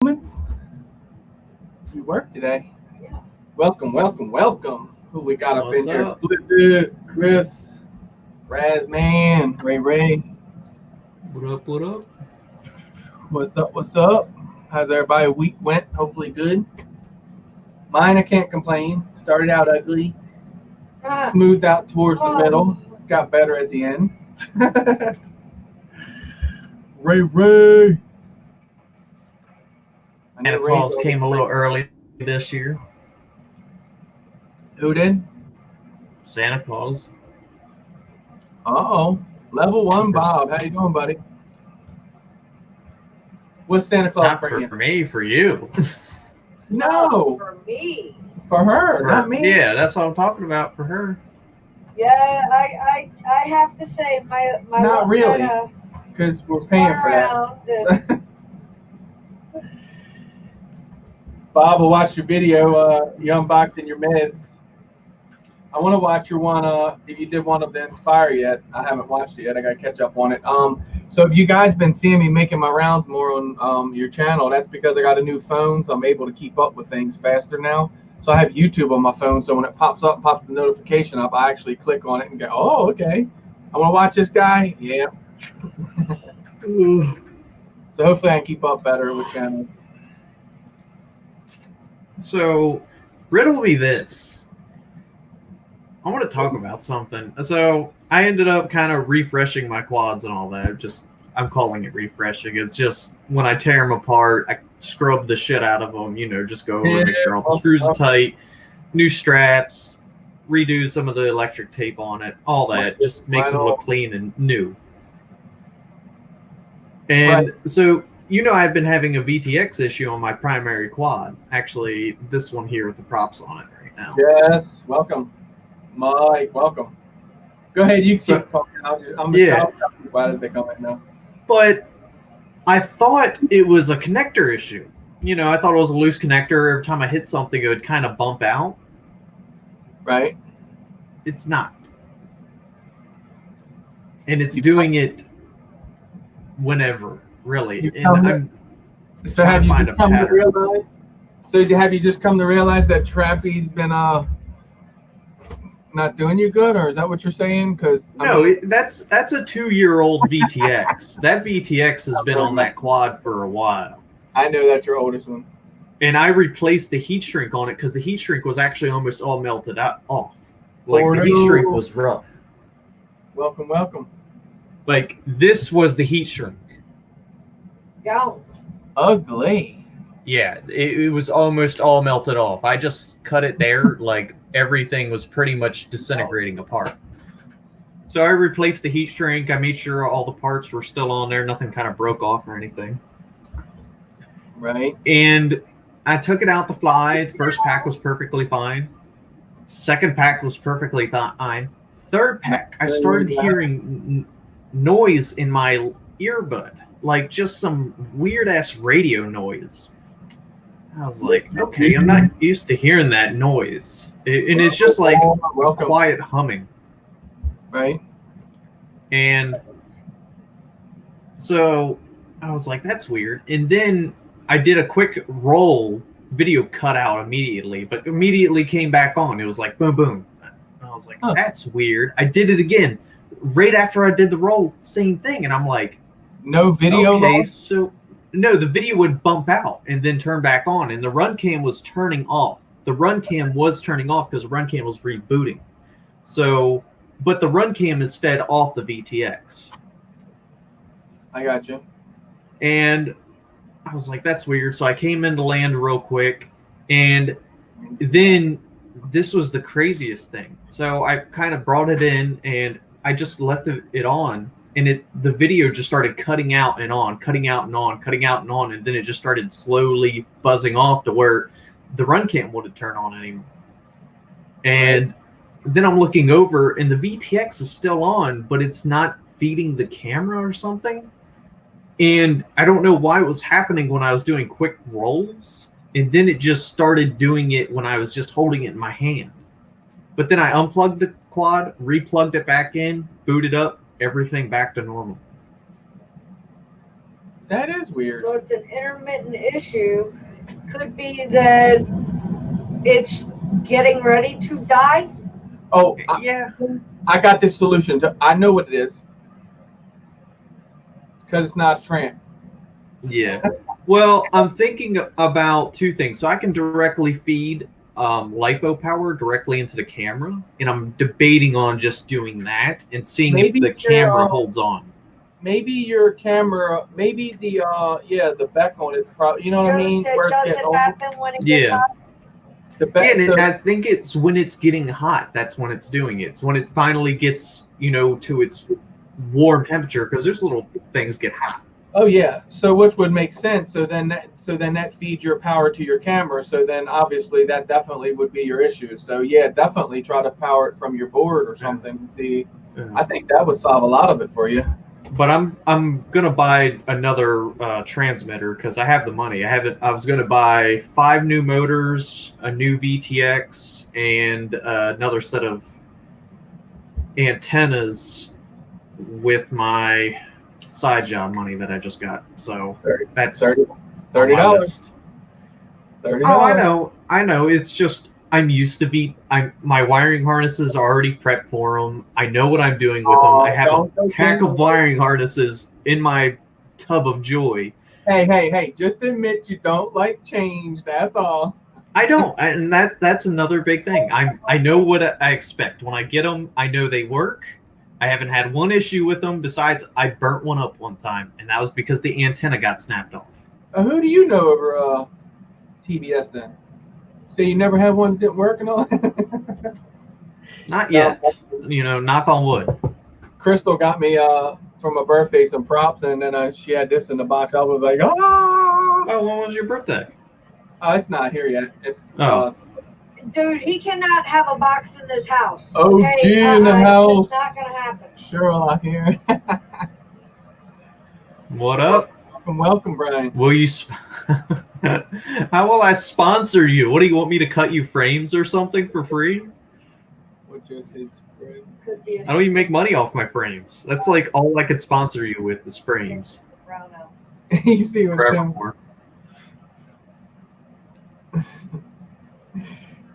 Moments. You work today. Welcome, welcome, welcome. Who we got up What's in here? up? Chris, Razman, Ray. What up? What up? What's up? What's up? How's everybody week went? Hopefully good. Mine, I can't complain. Started out ugly, smoothed out towards the middle, got better at the end. Ray. Santa Claus came a little early this year. Who did? Santa Claus. Uh-oh. Level 1 Bob. How you doing, buddy? What's Santa Claus Not bringing? for me, for you. No. For me. For her, not me. Yeah, that's what I'm talking about, for her. Yeah, I have to say my Not really, because we're paying for that. Bob will watch your video, you unboxing your meds. I want to watch your one, if you did one of the Inspire yet. I haven't watched it yet. I got to catch up on it. So if you guys been seeing me making my rounds more on your channel, that's because I got a new phone, so I'm able to keep up with things faster now. So I have YouTube on my phone, so when it pops the notification up, I actually click on it and go, oh, okay. I want to watch this guy. Yeah. So hopefully I can keep up better with channels. So, riddle me this. I want to talk about something. So, I ended up kind of refreshing my quads and all that. I'm calling it refreshing. It's just when I tear them apart, I scrub the shit out of them, just go over and make sure all the screws are tight, new straps, redo some of the electric tape on it, all that. Just makes them look clean and new. And so, I've been having a VTX issue on my primary quad. Actually, this one here with the props on it right now. Yes, welcome. Mike, welcome. Go ahead, you keep talking. I'm just glad as they come in now. But I thought it was a connector issue. I thought it was a loose connector. Every time I hit something, it would kind of bump out. Right. It's not. And it's doing it whenever, really. So have you just come to realize? So have you just come to realize that Trappy's been not doing you good, or is that what you're saying? Because that's a 2-year-old VTX. That VTX has been on that quad for a while. I know that's your oldest one. And I replaced the heat shrink on it because the heat shrink was actually almost all melted off. Like the heat shrink was rough. Welcome. Like this was the heat shrink. Go. Ugly. Yeah, it was almost all melted off. I just cut it there, like everything was pretty much disintegrating apart. So I replaced the heat shrink. I made sure all the parts were still on there. Nothing kind of broke off or anything. Right. And I took it out to fly. The first pack was perfectly fine. Second pack was perfectly fine. Third pack, I started hearing noise in my earbud, like just some weird-ass radio noise. I was like, okay, I'm not used to hearing that noise. And it's just like quiet humming. Right. And so I was like, that's weird. And then I did a quick roll, video cut out immediately, but immediately came back on. It was like, boom, boom. And I was like, that's weird. I did it again. Right after I did the roll, same thing. And I'm like, no video. Okay, so no, the video would bump out and then turn back on, and the run cam was turning off. The run cam was turning off because the run cam was rebooting. So, but the run cam is fed off the VTX. I got you. And I was like, that's weird. So I came into land real quick, and then this was the craziest thing. So I kind of brought it in, and I just left it on. And the video just started cutting out and on, cutting out and on, cutting out and on, and then it just started slowly buzzing off to where the run cam wouldn't turn on anymore. And then I'm looking over, and the VTX is still on, but it's not feeding the camera or something. And I don't know why it was happening when I was doing quick rolls, and then it just started doing it when I was just holding it in my hand. But then I unplugged the quad, replugged it back in, booted up, everything back to normal. That is weird. So it's an intermittent issue. Could be that it's getting ready to die. Oh, Yeah. I got this solution. I know what it is. Because it's not Trent. Yeah. Well, I'm thinking about two things. So I can directly feed lipo power directly into the camera, and I'm debating on just doing that and seeing Maybe if the camera holds on. Maybe your camera, maybe the the back on it's probably, you know what I mean, Said, where it's does getting it old. happen when it gets Yeah. hot? The back, And I think it's when it's getting hot. That's when it's doing it. It's when it finally gets, to its warm temperature, because there's little things get hot. oh yeah, so which would make sense. So then that feeds your power to your camera. So then obviously that definitely would be your issue. So yeah, definitely try to power it from your board or something. See, I think that would solve a lot of it for you. But I'm gonna buy another transmitter because I have the money. I was gonna buy 5 new motors, a new VTX, and another set of antennas with my side job money that I just got. So that's $30. on my list. $30. Oh, I know. It's just I'm used to my wiring harnesses are already prepped for them. I know what I'm doing with them. I have a pack of wiring harnesses in my tub of joy. Hey! Just admit you don't like change. That's all. I don't, and that's another big thing. I know what I expect when I get them. I know they work. I haven't had one issue with them. Besides, I burnt one up one time, and that was because the antenna got snapped off. Who do you know over TBS then? So you never had one that didn't work and all? Not yet. Knock on wood. Crystal got me for my birthday some props, and then she had this in the box. I was like, ah! Oh, when was your birthday? It's not here yet. It's Dude, he cannot have a box in his house. OG in the house. It's not gonna happen. Sherlock here. What up? Welcome, Brian. Will you? How will I sponsor you? What do you want me to cut you frames or something for free? What just his friend? How do you make money off my frames? That's like all I could sponsor you with is frames. You see what Tim?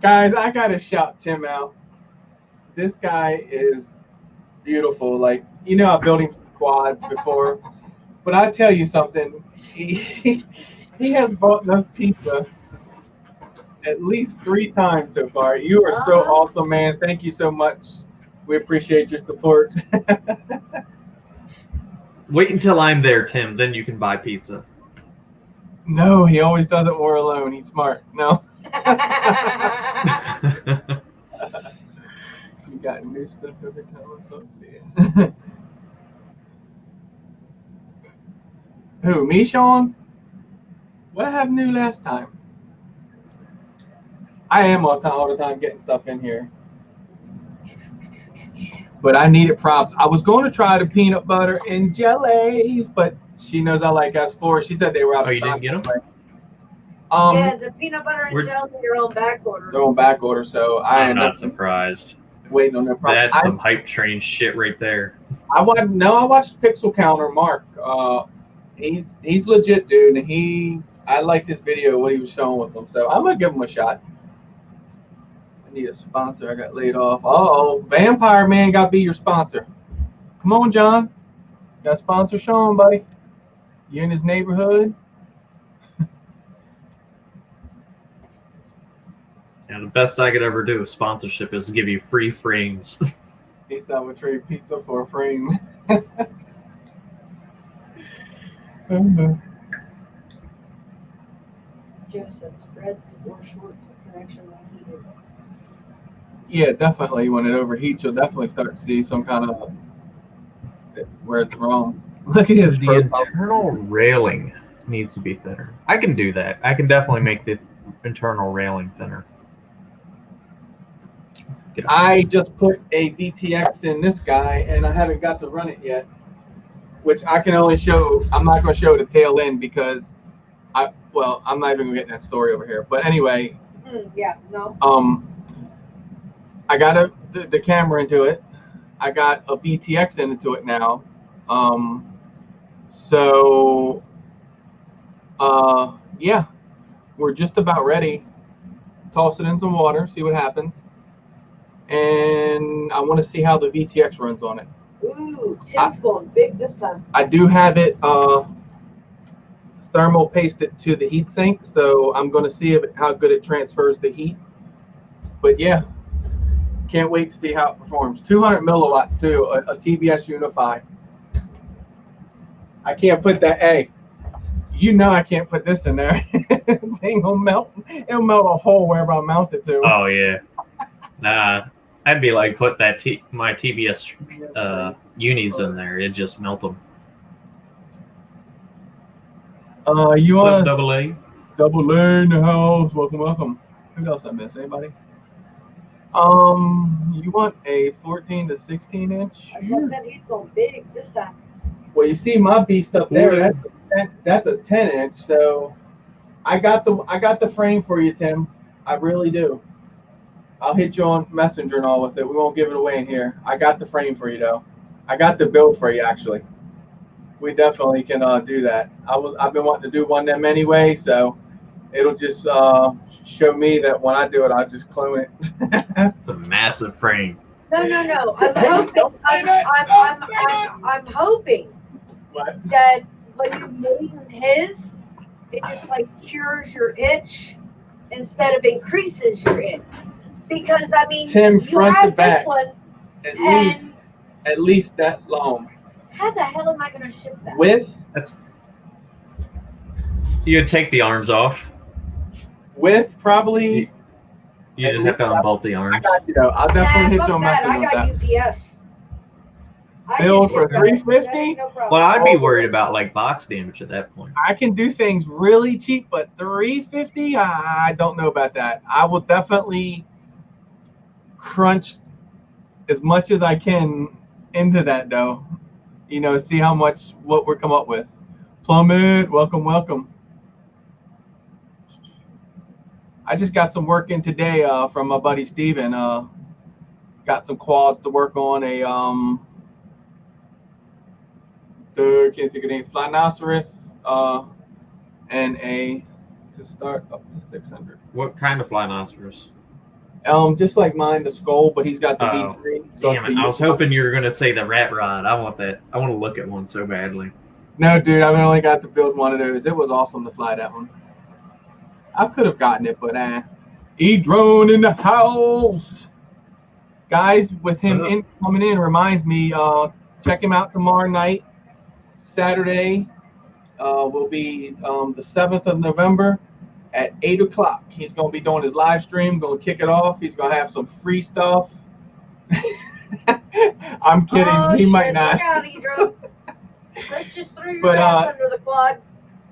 Guys, I gotta shout Tim out. This guy is beautiful. Like, I've built him quads before, but I tell you something. He has bought us pizza at least 3 times so far. You are so awesome, man. Thank you so much. We appreciate your support. Wait until I'm there, Tim. Then you can buy pizza. No, he always does it more alone. He's smart. No. You got new stuff every time I talk to you. Who, me, Sean? What I have new last time? I am all the time getting stuff in here. But I needed props. I was going to try the peanut butter and jellies, but she knows I like S4. She said they were out of stock. Oh, you didn't get them? Yeah, the peanut butter and jelly are on back order. They're on back order, so I'm not surprised. Waiting on their props. That's some hype train shit right there. I watched Pixel Counter Mark. He's legit, dude, and I liked his video, what he was showing with them, so I'm gonna give him a shot. I need a sponsor. I got laid off. Vampire Man got to be your sponsor. Come on, John. Got sponsor Sean, buddy. You in his neighborhood? Yeah, the best I could ever do with sponsorship is give you free frames. He said I would trade pizza for a frame. Joe said spreads or shorts of connection when heated. Yeah, definitely. When it overheats, you'll definitely start to see some kind of where it's wrong. Look at his The internal railing needs to be thinner. I can do that. I can definitely make the internal railing thinner. I just put a VTX in this guy, and I haven't got to run it yet, which I can only show. I'm not going to show the tail end because I'm not even getting that story over here. But anyway, yeah, no. I got the camera into it. I got a VTX into it now. So Yeah, we're just about ready. Toss it in some water, see what happens. And I want to see how the VTX runs on it. Ooh, Tim's going big this time. I do have it thermal pasted to the heat sink, so I'm going to see how good it transfers the heat. But yeah, can't wait to see how it performs. 200 milliwatts too, a TBS Unify. I can't put that. Hey, you know I can't put this in there. Thing will melt. It'll melt a hole wherever I mount it to. Oh yeah. Nah, I'd be like put that my TBS unis in there. It just melt them. You want double A? Double A in the house. Welcome, welcome. Who else I miss? Anybody? You want a 14 to 16 inch? I said he's going big this time. Well, you see my beast up there. That's a 10 inch. So I got the frame for you, Tim. I really do. I'll hit you on Messenger and all with it. We won't give it away in here. I got the frame for you though. I got the build for you actually. We definitely can do that. I've been wanting to do one of them anyway, so it'll just show me that when I do it, I'll just clone it. It's a massive frame. No. I'm hoping. I'm hoping What? that when you move his, it just like cures your itch instead of increases your itch. Because I mean, Tim, you front have to back, this one. at least that long. How the hell am I going to ship that? Width You'd take the arms off. Probably. You just have to unbolt the I arms. got you though. I'll definitely hit you on that. Messenger I with got that. UPS. Build for 350? No problem. Well, I'd be worried about like box damage at that point. I can do things really cheap, but 350, I don't know about that. I will definitely crunch as much as I can into that though. You know, see what we're come up with. Plummet, welcome. I just got some work in today from my buddy Steven. Got some quads to work on. Can't think of the name. Flynoceros, and to start up to 600. What kind of flynoceros? Just like mine, the skull, but he's got the Oh, V3. So damn it! I was hoping you were gonna say the rat rod. I want that. I want to look at one so badly. No, dude, I've only got to build one of those. It was awesome to fly that one. I could have gotten it, but E-drone in the house. Guys, with him coming in reminds me, check him out tomorrow night. Saturday will be the 7th of November at 8 o'clock. He's going to be doing his live stream, going to kick it off. He's going to have some free stuff. I'm kidding. Oh, he might shit, not. Look out, E-drone. Let's just throw your ass under the quad.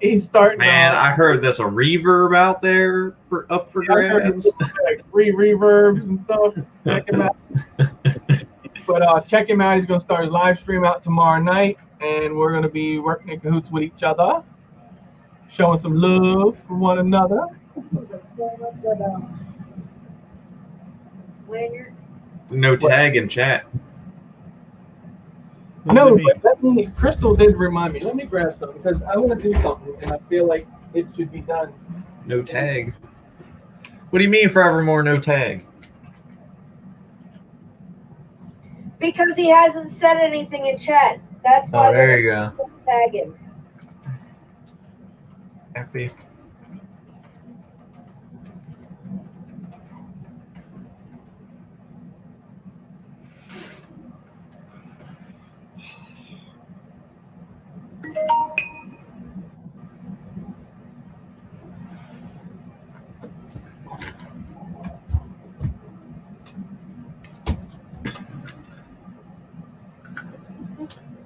He's starting. Man, I heard there's a reverb out there up for grabs. Like free reverbs and stuff. Check him out. But check him out. He's going to start his live stream out tomorrow night, and we're going to be working in cahoots with each other, showing some love for one another. Lanyard. No tag in chat. No, but Crystal did remind me. Let me grab something because I want to do something, and I feel like it should be done. No tag. What do you mean forevermore no tag? Because he hasn't said anything in chat. That's why there you go. Tag him. Happy.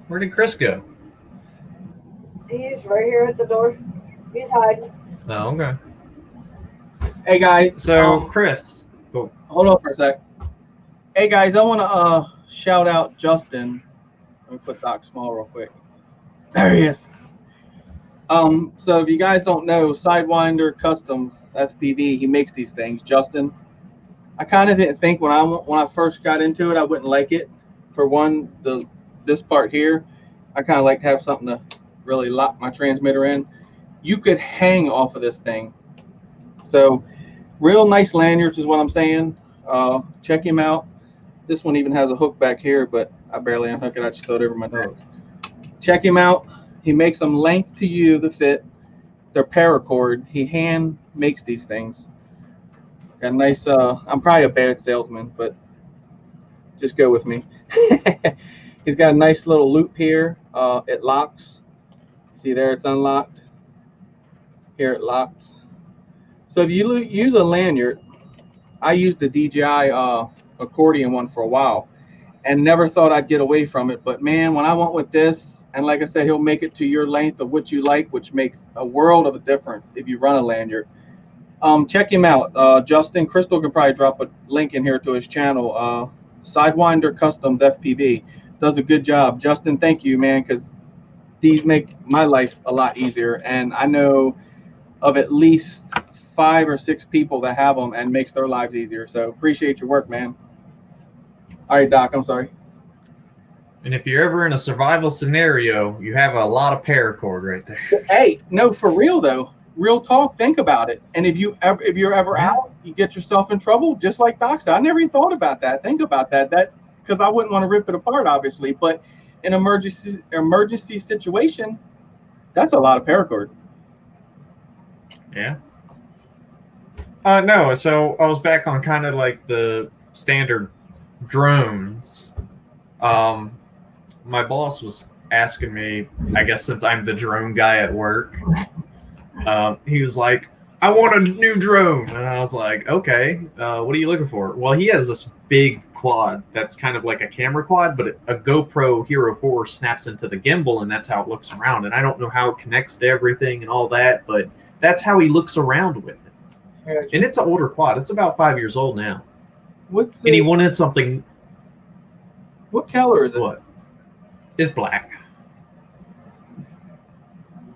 Where did Chris go? He's right here at the door. He's hiding. Oh, okay. Hey guys. So Chris, hold on for a sec. Hey guys, I want to shout out Justin. Let me put Doc Small real quick. There he is. So if you guys don't know, Sidewinder Customs FPV, he makes these things. Justin. I kind of didn't think when I first got into it, I wouldn't like it. For one, this part here, I kind of like to have something to really lock my transmitter in. you could hang off of this thing. So real nice lanyards is what I'm saying. Check him out. This one even has a hook back here, but I barely unhook it. I just throw it over my dog. Check him out. He makes them length to you, the fit. They're paracord. He hand makes these things. Got a nice, I'm probably a bad salesman, but just go with me. He's got a nice little loop here. It locks. See there, it's unlocked. Here it locks. So if you use a lanyard, I used the DJI accordion one for a while and never thought I'd get away from it. But man, when I went with this, and like I said, he'll make it to your length of what you like, which makes a world of a difference if you run a lanyard. Check him out. Justin Crystal can probably drop a link in here to his channel. Sidewinder Customs FPV does a good job. Justin, thank you, man, because these make my life a lot easier. And I know of at least 5 or 6 people that have them and makes their lives easier. So appreciate your work, man. All right, Doc, I'm sorry. And if you're ever in a survival scenario, you have a lot of paracord right there. Hey, no, for real though. Real talk, think about it. And if you're ever out, you get yourself in trouble, just like Doc said. I never even thought about that. Think about that. Because I wouldn't want to rip it apart, obviously. But in an emergency situation, that's a lot of paracord. Yeah. No, so I was back on kind of like the standard drones. My boss was asking me, I guess since I'm the drone guy at work, he was like, I want a new drone. And I was like, okay, what are you looking for? Well, he has this big quad that's kind of like a camera quad, but a GoPro Hero 4 snaps into the gimbal, and that's how it looks around. And I don't know how it connects to everything and all that, but that's how he looks around with it. And it's an older quad. It's about 5 years old now. And he wanted something. What color is it? What? It's black.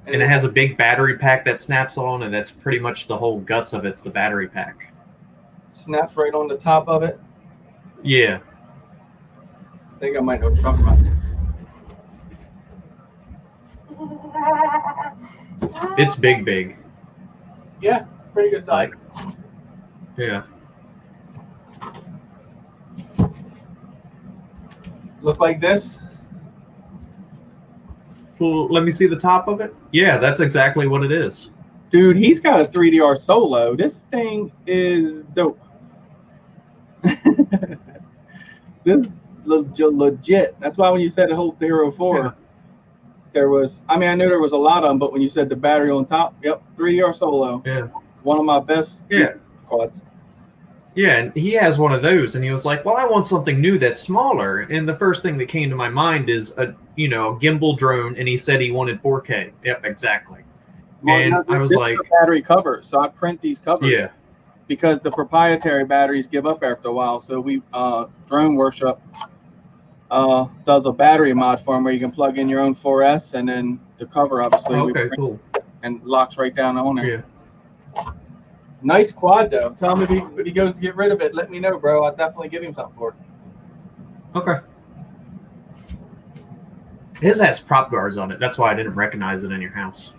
And it has a big battery pack that snaps on, and that's pretty much the whole guts of it's the battery pack. Snaps right on the top of it? Yeah. I think I might know what you're talking about. It's big. Yeah, pretty good size. Yeah. Look like this? Well, let me see the top of it. Yeah, that's exactly what it is. Dude, he's got a 3DR Solo. This thing is dope. This is legit. That's why when you said the whole Hero 4, yeah. There was, I mean, I knew there was a lot of them, but when you said the battery on top, yep, 3DR Solo. Yeah. One of my best quads. Yeah, and he has one of those, and he was like, well, I want something new that's smaller. And the first thing that came to my mind is a gimbal drone, and he said he wanted 4K. Yep, exactly. Well, and I was like, battery cover, so I print these covers. Yeah. Because the proprietary batteries give up after a while. So we Drone Workshop does a battery mod for them where you can plug in your own 4S, and then the cover obviously cool. And locks right down on there. Yeah. Nice quad though. Tell him if he goes to get rid of it, let me know, bro. I'll definitely give him something for it. Okay. His has prop guards on it. That's why I didn't recognize it in your house.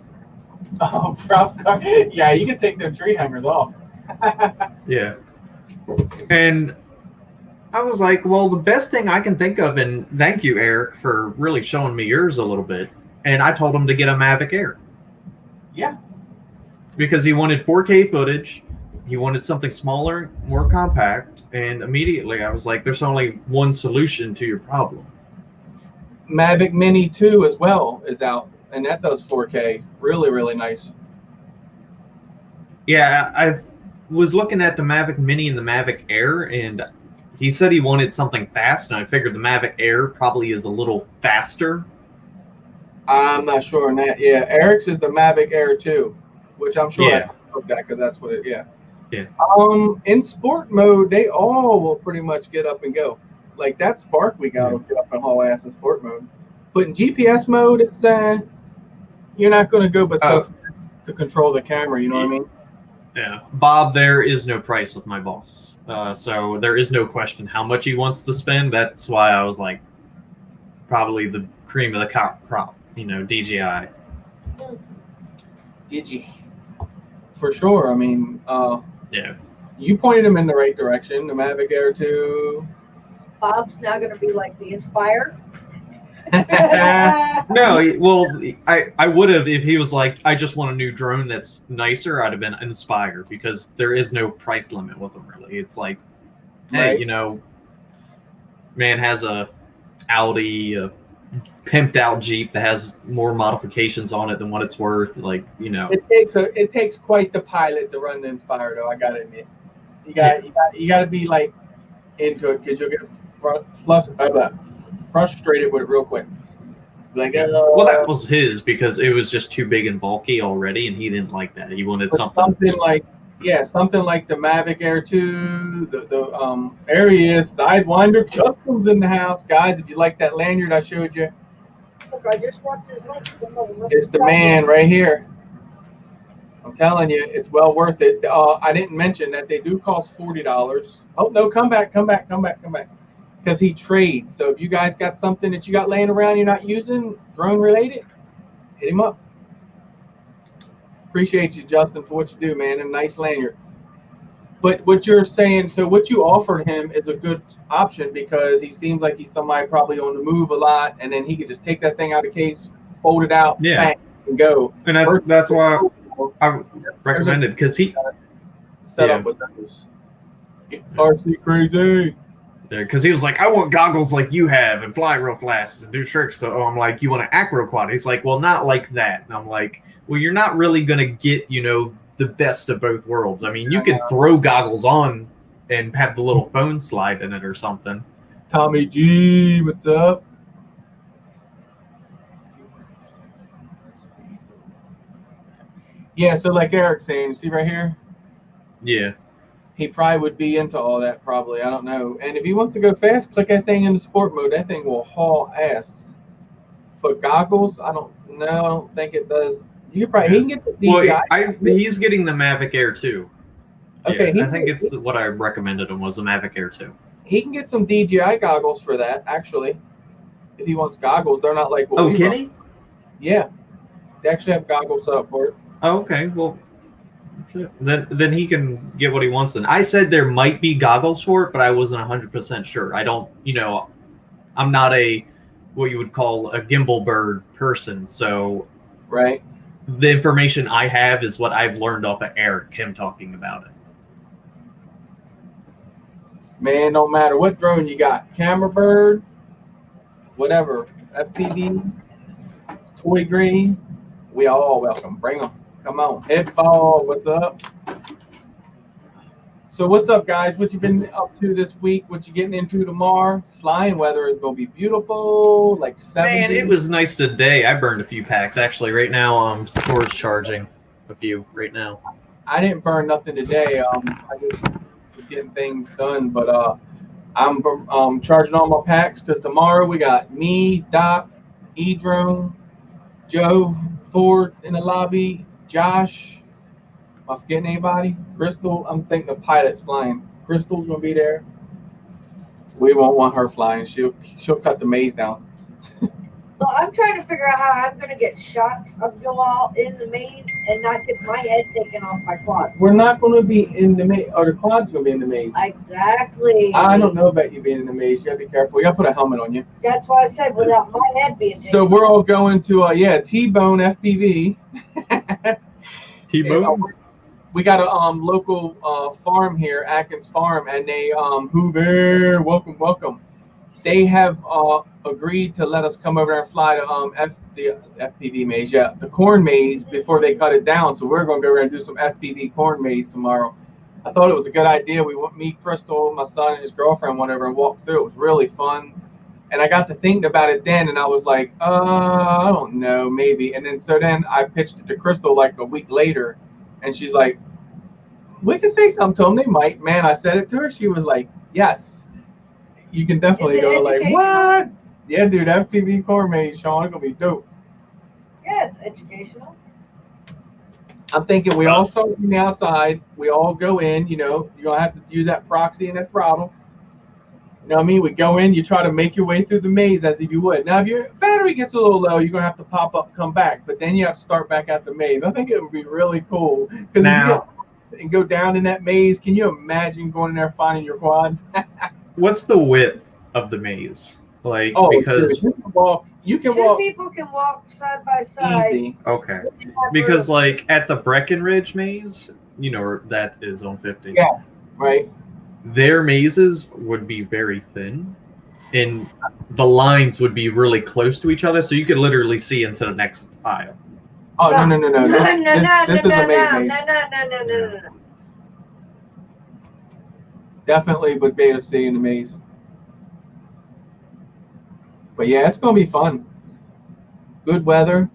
Oh, prop guard. Yeah, you can take their tree hangers off. Yeah. And I was like, well, the best thing I can think of, and thank you, Eric, for really showing me yours a little bit. And I told him to get a Mavic Air. Yeah. Because he wanted 4K footage. He wanted something smaller, more compact. And immediately I was like, there's only one solution to your problem. Mavic Mini 2 as well is out, and that does 4K. Really, really nice. Yeah, I was looking at the Mavic Mini and the Mavic Air, and he said he wanted something fast, and I figured the Mavic Air probably is a little faster. I'm not sure on that. Yeah, Eric's is the Mavic Air 2, which I'm sure Yeah. I looked at because that's what it. Yeah. Yeah. In sport mode, they all will pretty much get up and go. Like that Spark we got will get up and haul ass in sport mode. But in GPS mode, it's you're not going to go but so fast to control the camera. You know what I mean? Yeah, Bob, there is no price with my boss. So there is no question how much he wants to spend. That's why I was like, probably the cream of the crop, DJI. Did you? For sure. I mean, Yeah. you pointed him in the right direction. The Mavic Air 2. Bob's now going to be like the Inspire. No, well, I would have if he was like, I just want a new drone that's nicer. I'd have been inspired because there is no price limit with them. Really, it's like, hey, Right. Man has a Audi, a pimped out Jeep that has more modifications on it than what it's worth. Like, It takes quite the pilot to run the Inspire, though. I gotta admit, you got to be like into it because you'll get frustrated with it real quick. Like, well, that was his because it was just too big and bulky already, and he didn't like that. He wanted something like something like the Mavic Air 2, the Arius Sidewinder Customs in the house, guys. If you like that lanyard I showed you, Look, I just want this link. it's the man right here. I'm telling you, it's well worth it. I didn't mention that they do cost $40. Oh no, come back. Because he trades. So if you guys got something that you got laying around you're not using, drone related, hit him up. Appreciate you, Justin, for what you do, man. And nice lanyard. But what you're saying, so what you offered him is a good option because he seems like he's somebody probably on the move a lot, and then he could just take that thing out of the case, fold it out, bang, and go. And that's why I recommended because he set up with those. RC crazy. Because he was like, I want goggles like you have and fly real fast and do tricks. So I'm like, you want an acro quad? He's like, well, not like that. And I'm like, well, you're not really going to get, the best of both worlds. I mean, you can throw goggles on and have the little phone slide in it or something. Tommy G, what's up? Yeah, so like Eric's saying, see right here? Yeah. He probably would be into all that, probably. I don't know. And if he wants to go fast, click that thing into sport mode. That thing will haul ass. But goggles, I don't think it does. You probably he can get the DJI. Well, he's getting the Mavic Air 2. Okay, yeah, I think it's what I recommended him was the Mavic Air 2. He can get some DJI goggles for that, actually. If he wants goggles, they're not like what can he? Yeah, they actually have goggles set up for it. Oh, okay. Well, then he can get what he wants. Then I said there might be goggles for it, but I wasn't 100% sure. I don't, I'm not what you would call a gimbal bird person, so right. The information I have is what I've learned off of Eric, him talking about it. Man, no matter what drone you got, camera bird, whatever, FPV, toy green, we all welcome. Bring them. Come on. Headball, what's up? So what's up, guys? What you been up to this week? What you getting into tomorrow? Flying weather is going to be beautiful, like 70. Man, it was nice today. I burned a few packs. Actually, right now, storage charging a few right now. I didn't burn nothing today. I just was getting things done, but I'm charging all my packs because tomorrow we got me, Doc, E-Drone, Joe, Ford in the lobby, Josh. Am I forgetting anybody? Crystal, I'm thinking of pilots flying. Crystal's gonna be there. We won't want her flying. She'll cut the maze down. Well, I'm trying to figure out how I'm going to get shots of you all in the maze and not get my head taken off by quads. We're not going to be in the maze, or the quad's going to be in the maze. Exactly. I don't know about you being in the maze. You got to be careful. You got to put a helmet on you. That's why I said without my head being taken So we're all going to, T-Bone FPV. T-Bone? We got a local farm here, Atkins Farm, and they, Hoover, welcome. They have agreed to let us come over there and fly to the FPV maze, the corn maze before they cut it down. So we're going to go over and do some FPV corn maze tomorrow. I thought it was a good idea. Me, Crystal, my son, and his girlfriend went over and walked through. It was really fun. And I got to thinking about it then, and I was like, I don't know, maybe. And then I pitched it to Crystal like a week later, and she's like, we can say something to them. They might. Man, I said it to her. She was like, yes. You can definitely go like, what? Yeah, dude, FPV core maze, Sean, it's going to be dope. Yeah, it's educational. I'm thinking we all start from the outside. We all go in, you're going to have to use that proxy and that throttle. You know what I mean? We go in, you try to make your way through the maze as if you would. Now, if your battery gets a little low, you're going to have to pop up and come back. But then you have to start back at the maze. I think it would be really cool. Because if you get and go down in that maze, can you imagine going in there finding your quad? What's the width of the maze? Like, because dude, you can Two walk people can walk side by side. easy. okay, because like at the Breckenridge maze, you know that is on 50. Yeah, right. Their mazes would be very thin, and the lines would be really close to each other, so you could literally see into the next aisle. Oh no. This is a maze. No. Definitely would be able to see in the maze. But yeah, it's gonna be fun. Good weather,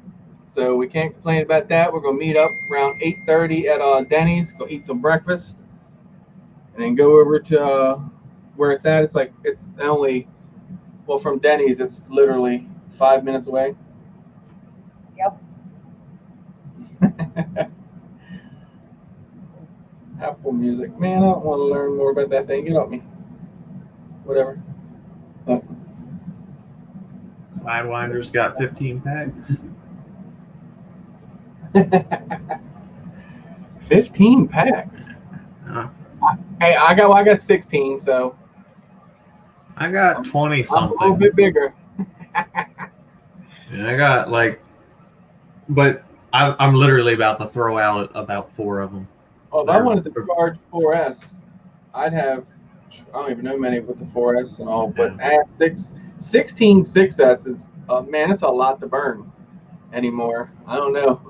so we can't complain about that. We're gonna meet up around 8:30 at Denny's. Go eat some breakfast, and then go over to where it's at. It's only from Denny's. It's literally 5 minutes away. Yep. Apple Music, man. I don't want to learn more about that thing. Get off me. Whatever. Oh. Sidewinder's got 15 packs. 15 packs. Hey, I got 16, so I got 20 something. I'm a little bit bigger. And I got but I'm literally about to throw out about 4 of them. Oh, if I wanted the charge 4S, I'd have, I don't even know many with the 4S and all, but at 16 6S is, man, it's a lot to burn anymore. I don't know.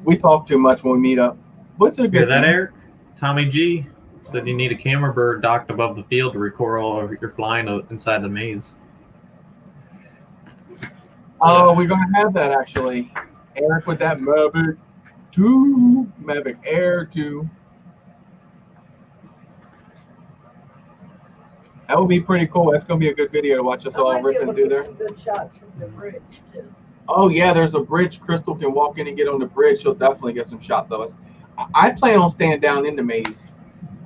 We talk too much when we meet up. What's a good Hear that, thing? Eric? Tommy G said you need a camera bird docked above the field to record all of your flying inside the maze. Oh, we're going to have that actually. Eric with that Mavic Air 2. That would be pretty cool. That's going to be a good video to watch us all ripping through there. Some good shots from the bridge too. Oh yeah, there's a bridge. Crystal can walk in and get on the bridge. She'll definitely get some shots of us. I plan on staying down in the maze.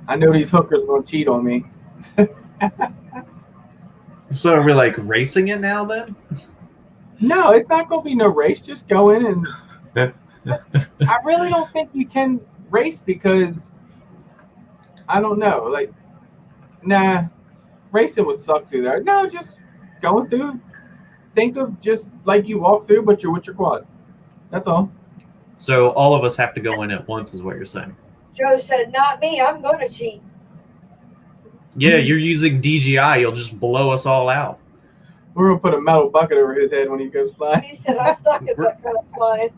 I know these hookers are going to cheat on me. So are we like racing it now then? No, it's not going to be no race. Just go in and. I really don't think you can race because I don't know. Like, nah, racing would suck through there. No, just going through. Think of just like you walk through, but you're with your quad. That's all. So all of us have to go in at once, is what you're saying? Joe said, "Not me. I'm going to cheat." Yeah, you're using DJI. You'll just blow us all out. We're gonna put a metal bucket over his head when he goes flying. He said, "I suck at that kind of flying."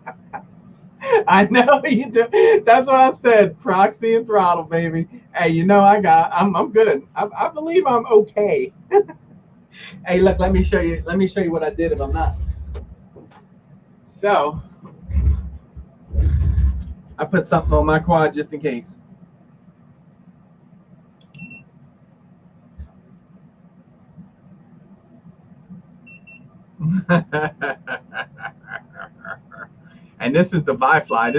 I know you do. That's what I said. Proxy and throttle, baby. Hey, you know I'm good. I believe I'm okay. Hey, look, let me show you what I did if I'm not. So I put something on my quad just in case. And this is the Bifly.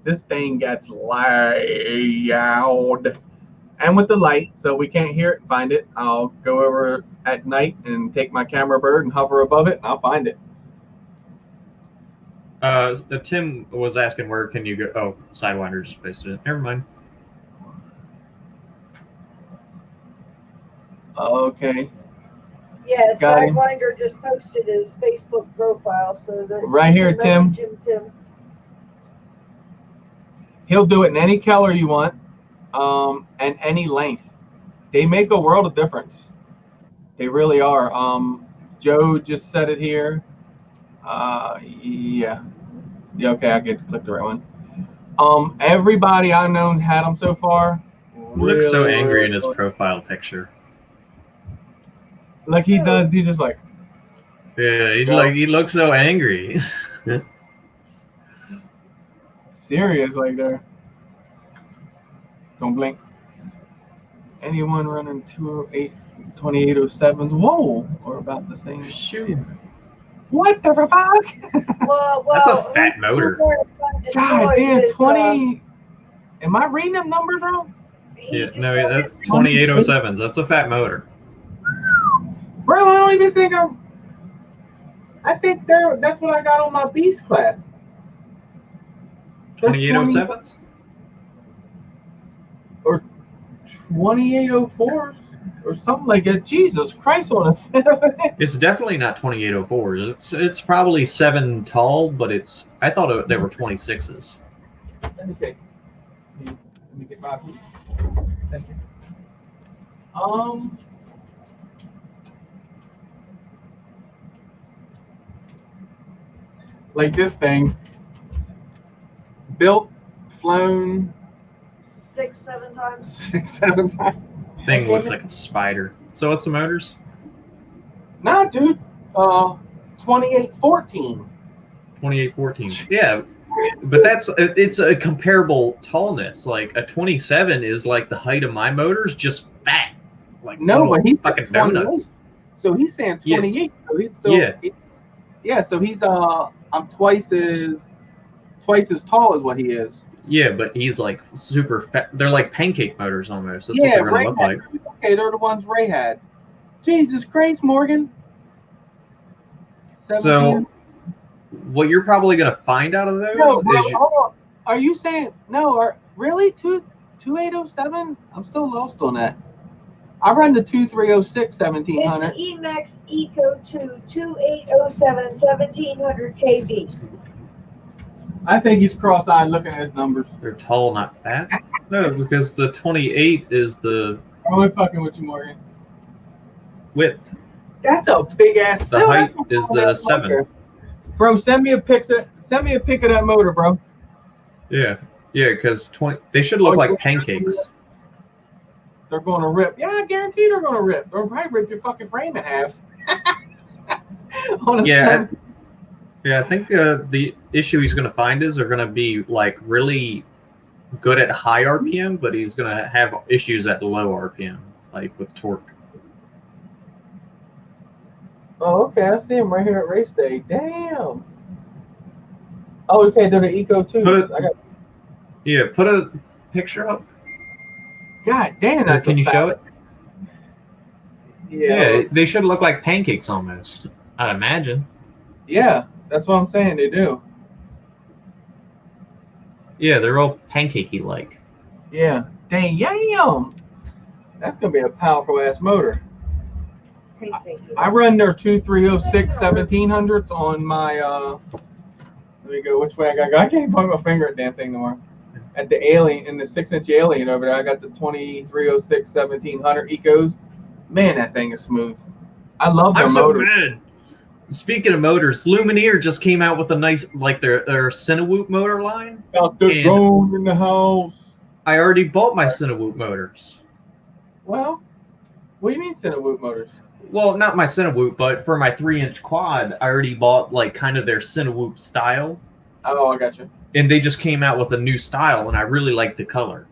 This thing gets loud. And with the light, so we can't hear it and find it, I'll go over at night and take my camera bird and hover above it, and I'll find it. Tim was asking where can you go? Oh, Sidewinder's based it. Never mind. Okay. Yeah, Got him. Sidewinder just posted his Facebook profile, so that Right here, you can message Tim. Tim. He'll do it in any color you want, and any length. They make a world of difference. They really are. Joe just said it here. Yeah, okay, I get to click the right one. Everybody I've known had them so far. He looks so Really, angry in his really- profile picture. Like he does, he's just like, Yeah, Yeah. he looks so angry. serious like there. Don't blink. Anyone running 2807s? Whoa, or about the same. Shoot. What the fuck? Well, That's a fat motor. God damn, 20. Am I reading them numbers wrong? Yeah, no, that's 2807s. That's a fat motor. don't even think I think that's what I got on my Beast class. They're 2807s? Or 2804s or something like that. Jesus Christ on a 7. It's definitely not 2804s. It's probably 7 tall, but I thought they were 26s. Let me see. Let me get my piece. Thank you. Like this thing, built, flown 6-7 times. 6-7 times. Thing looks like a spider. So what's the motors? Nah, dude. 2814. 2814. Yeah, but it's a comparable tallness. Like a 27 is like the height of my motors, just fat. Like No, but he's fucking 28. donuts. So he's saying 28. Yeah. So he's still. Yeah. Yeah. So he's I'm twice as tall as what he is. Yeah, but he's like super fat. They're like pancake motors almost. That's Yeah, what they're gonna look like. Okay, they're the ones Ray had. Jesus Christ, Morgan. 17. So what you're probably gonna find out of those No, bro, is hold on. Are you saying no? Really 2807? I'm still lost on that. I run the 2306 1700. It's Emax Eco 2 2807 1700 kV. I think he's cross-eyed looking at his numbers. they're tall, not fat. No, because the 28 is the I'm only fucking with you, Morgan. width. That's a big ass. The height is the 7. Bro, send me a picture. Send me a pic of that motor, bro. Yeah, because they should look like pancakes. They're gonna rip. Yeah, I guarantee they're gonna rip. They'll probably rip your fucking frame in half. Yeah, I think the issue he's going to find is they're going to be like really good at high RPM, but he's going to have issues at low RPM, like with torque. Oh, okay. I see him right here at race day. Damn. Oh, okay. They're the Eco 2s. Put a picture up. God damn. That's Can you show it? Yeah. They should look like pancakes almost, I'd imagine. Yeah, that's what I'm saying. They do. Yeah, they're all pancakey like. Yeah. Damn. That's gonna be a powerful ass motor. I run their 2306 1700s on my let me go which way I got. I can't point my finger at damn thing no more. At the Alien, in the 6-inch Alien over there, I got the 2306 1700 Ecos. Man, that thing is smooth. I love their motor. Good. Speaking of motors, Lumineer just came out with a nice, like their Cinewoop motor line. Got the drone in the house. I already bought my Cinewoop motors. Well, what do you mean Cinewoop motors? Well, not my Cinewoop, but for my 3-inch quad, I already bought like kind of their Cinewoop style. Oh, I got you. And they just came out with a new style, and I really like the color.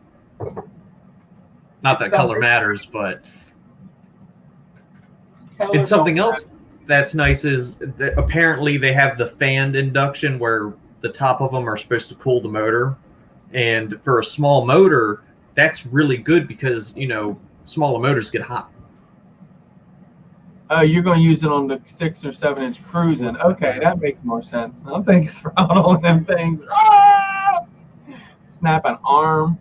Not that color matters, but and something else that's nice is that apparently they have the fanned induction where the top of them are supposed to cool the motor. And for a small motor, that's really good because, smaller motors get hot. Oh, you're going to use it on the 6 or 7-inch cruising. Okay, that makes more sense. I'm thinking throttling them things. Ah! Snap an arm.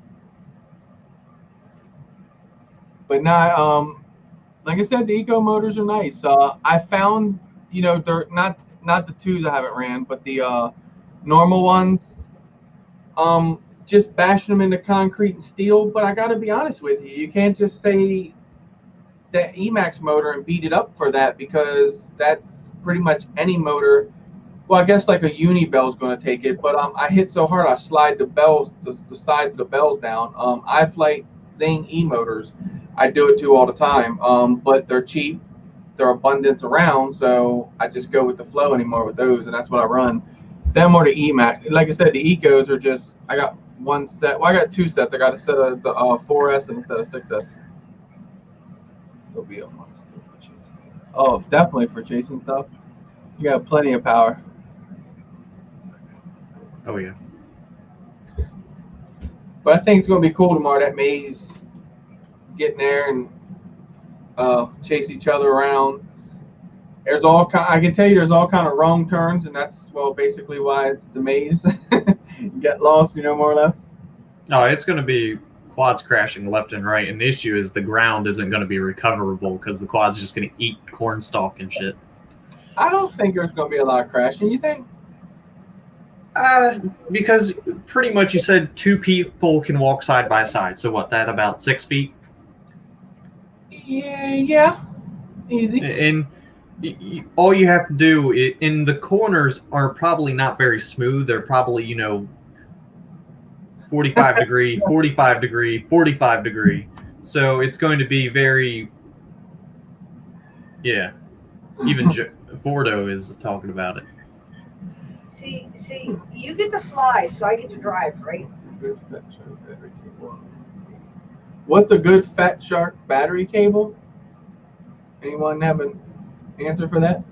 But not, like I said, the Eco motors are nice. I found, they're not the 2s I haven't ran, but the normal ones. Just bashing them into concrete and steel. But I got to be honest with you, you can't just say that Emax motor and beat it up for that, because that's pretty much any motor. Well, I guess like a Unibell is going to take it, but I hit so hard I slide the bells, the sides of the bells down. iFlight Zing E motors, I do it too all the time, but they're cheap, they're abundance around, so I just go with the flow anymore with those, and that's what I run. Them or the Emax. Like I said, the Ecos are just, I got one set. Well, I got 2 sets. I got a set of the 4S and a set of 6S. It'll be on oh, definitely for chasing stuff. You got plenty of power. Oh yeah. But I think it's gonna be cool tomorrow. That maze, getting there and chase each other around. There's all kind. I can tell you, there's all kind of wrong turns, and that's basically why it's the maze. You get lost, more or less. No, it's going to be quads crashing left and right, and the issue is the ground isn't going to be recoverable because the quad's just going to eat cornstalk and shit. I don't think there's going to be a lot of crashing. You think? Because pretty much you said 2 people can walk side by side. So what? That about 6 feet? Yeah, easy. And all you have to do in the corners are probably not very smooth. They're probably 45 degree, 45 degree, 45 degree. So it's going to be very, yeah. Even Fordo is talking about it. See, you get to fly, so I get to drive, right? What's a good Fat Shark battery cable? Anyone have an answer for that?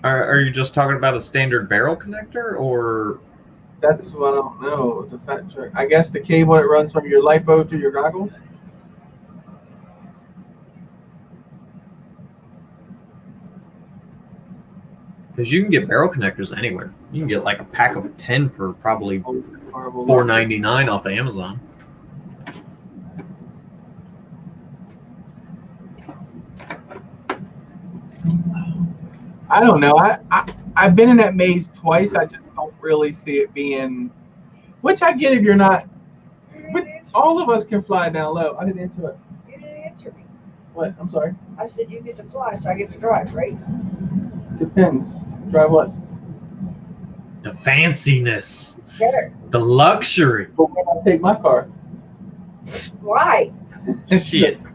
Are you just talking about a standard barrel connector, or? That's what I don't know. The Fat Shark. I guess the cable that runs from your LiPo to your goggles. Because you can get barrel connectors anywhere. You can get like a pack of 10 for probably $4.99 off of Amazon. I don't know. I've been in that maze twice. I just don't really see it being. Which I get if you're not. But all of us can fly down low. I didn't answer it. You didn't answer me. What? I'm sorry. I said you get to fly, so I get to drive, right? Depends. Drive what? The fanciness. Better. The luxury. But when I take my car. Why?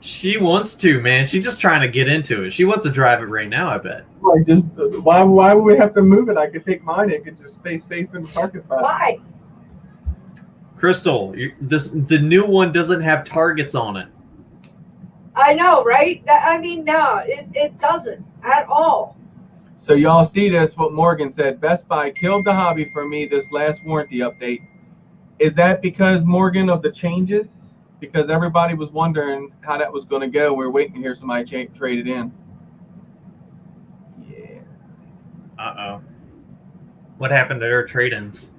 She wants to, man. She's just trying to get into it. She wants to drive it right now, I bet. Like why would we have to move it? I could take mine. It could just stay safe in the parking spot. Why? Crystal, the new one doesn't have targets on it. I know, right? No, it doesn't at all. So y'all see this, what Morgan said, Best Buy killed the hobby for me this last warranty update. Is that because, Morgan, of the changes? Because everybody was wondering how that was going to go. We were waiting to hear somebody trade it in. Yeah. Uh-oh. What happened to their trade-ins?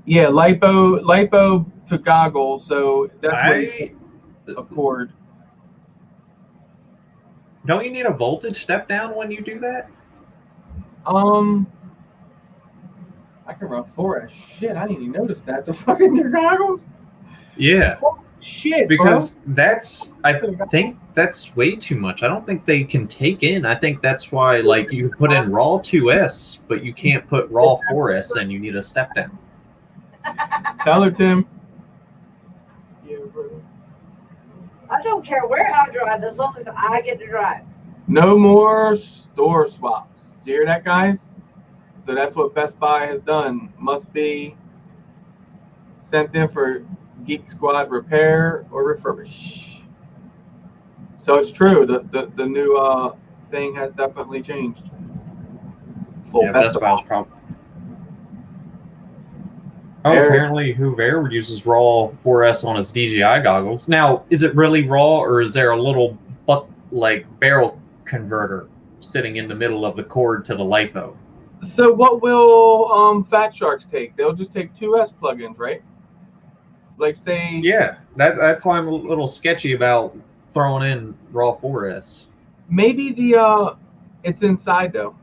Yeah, lipo to goggles, so that's what he's a cord. Don't you need a voltage step down when you do that? I can run 4S. Shit, I didn't even notice that. The fucking your goggles? Yeah. Oh, shit, because bro. I think that's way too much. I don't think they can take in. I think that's why, like, you put in raw 2S, but you can't put raw 4S, and you need a step down. Tell her, Tim. Yeah, brother. I don't care where I drive as long as I get to drive. No more store swaps. Do you hear that, guys? So that's what Best Buy has done. Must be sent in for Geek Squad repair or refurbish. So it's true. The new thing has definitely changed. Yeah, Best Buy's probably. Oh, apparently Hoover uses raw 4S on its DJI goggles. Now, is it really raw, or is there a little barrel converter sitting in the middle of the cord to the LiPo? So what will Fat Sharks take? They'll just take 2S plugins, right? Like say. Yeah, that's why I'm a little sketchy about throwing in raw 4S. Maybe it's inside though.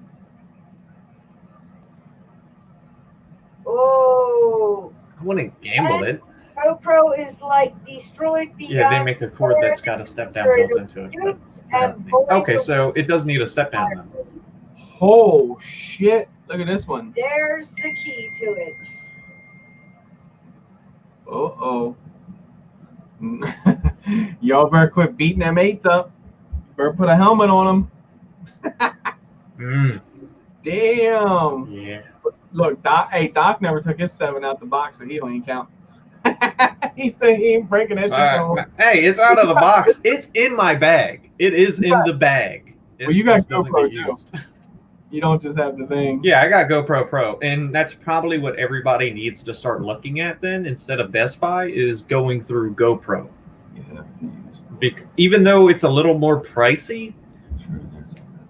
Oh. I wouldn't gamble it. GoPro is like destroyed the. Yeah, they make a cord that's got a step down built into it. Okay, so it does need a step down then. Oh shit! Look at this one. There's the key to it. Uh-oh. Y'all better quit beating them 8s up. Better put a helmet on them. Damn. Yeah. Look, Doc never took his 7 out the box, so he don't even count. He said he ain't breaking that shit. Hey, it's out of the box. It's in my bag. It is in the bag. Well, you got GoPro too. You don't just have the thing. Yeah, I got GoPro Pro, and that's probably what everybody needs to start looking at then, instead of Best Buy, is going through GoPro. Even though it's a little more pricey,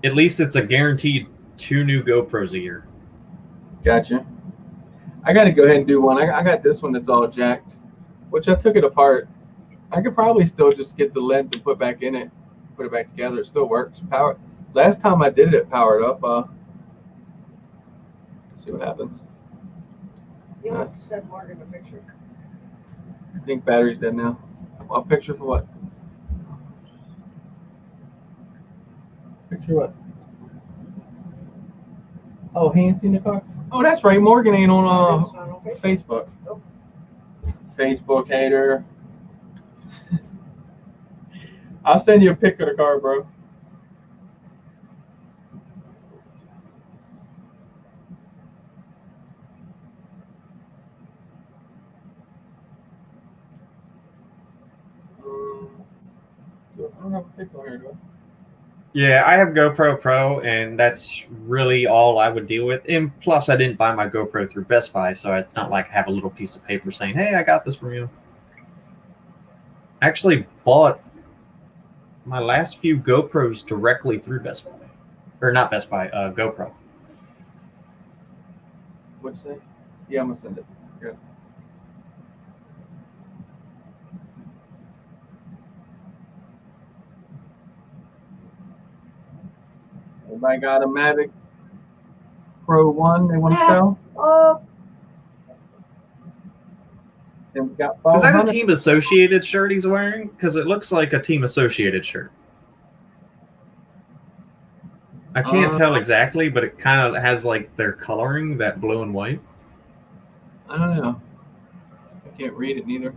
at least it's a guaranteed 2 new GoPros a year. Gotcha. I got to go ahead and do one. I got this one that's all jacked, which I took it apart. I could probably still just get the lens and put it back together. It still works. Last time I did it, it powered up. Let's see what happens. You have to send Morgan a picture. I think battery's dead now. Well, picture for what? Picture what? Oh, he ain't seen the car? Oh, that's right. Morgan ain't on It's not on Facebook. Facebook. Nope. Facebook hater. I'll send you a pic of the car, bro. I don't have a pic on here, do I? Yeah, I have GoPro Pro, and that's really all I would deal with. And plus, I didn't buy my GoPro through Best Buy, so it's not like I have a little piece of paper saying, "Hey, I got this from you." I actually bought my last few GoPros directly through Best Buy, or not Best Buy, GoPro. What'd you say? Yeah, I'm gonna send it. Good. Everybody got a Mavic Pro 1 they want to sell? Then we got Is that a 500. Team Associated shirt he's wearing? Because it looks like a Team Associated shirt. I can't tell exactly, but it kind of has like their coloring, that blue and white. I don't know. I can't read it neither.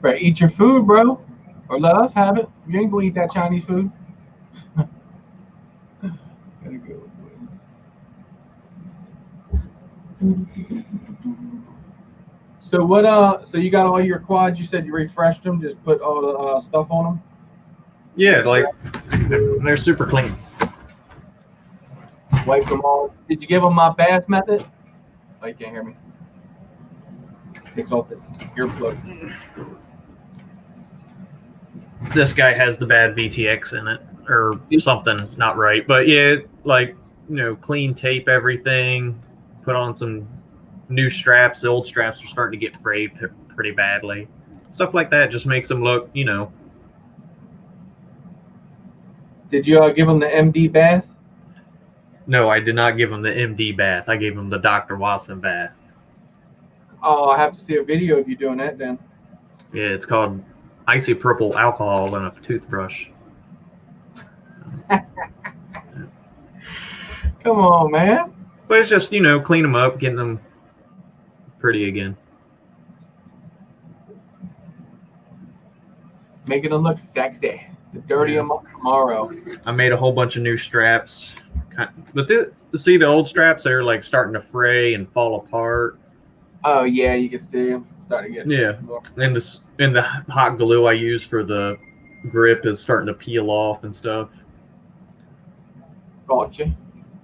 Right, eat your food, bro. Or let us have it. You ain't gonna eat that Chinese food. Gotta go. So what? So you got all your quads? You said you refreshed them. Just put all the stuff on them. Yeah, like they're super clean. Wipe them all. Did you give them my bath method? Oh, you can't hear me. Takes off the earplug. This guy has the bad VTX in it, or something not right. But yeah, like, clean tape everything. Put on some new straps. The old straps are starting to get frayed pretty badly. Stuff like that just makes them look, Did you give them the MD bath? No, I did not give him the MD bath. I gave him the Dr. Watson bath. Oh, I have to see a video of you doing that then. Yeah, it's called Icy Purple Alcohol in a Toothbrush. Come on, man. But it's just, clean them up, getting them pretty again. Making them look sexy. The dirty them up tomorrow. I made a whole bunch of new straps. But see the old straps, they're like starting to fray and fall apart. Oh, yeah, you can see them starting to get. Yeah. And the hot glue I use for the grip is starting to peel off and stuff. Gotcha.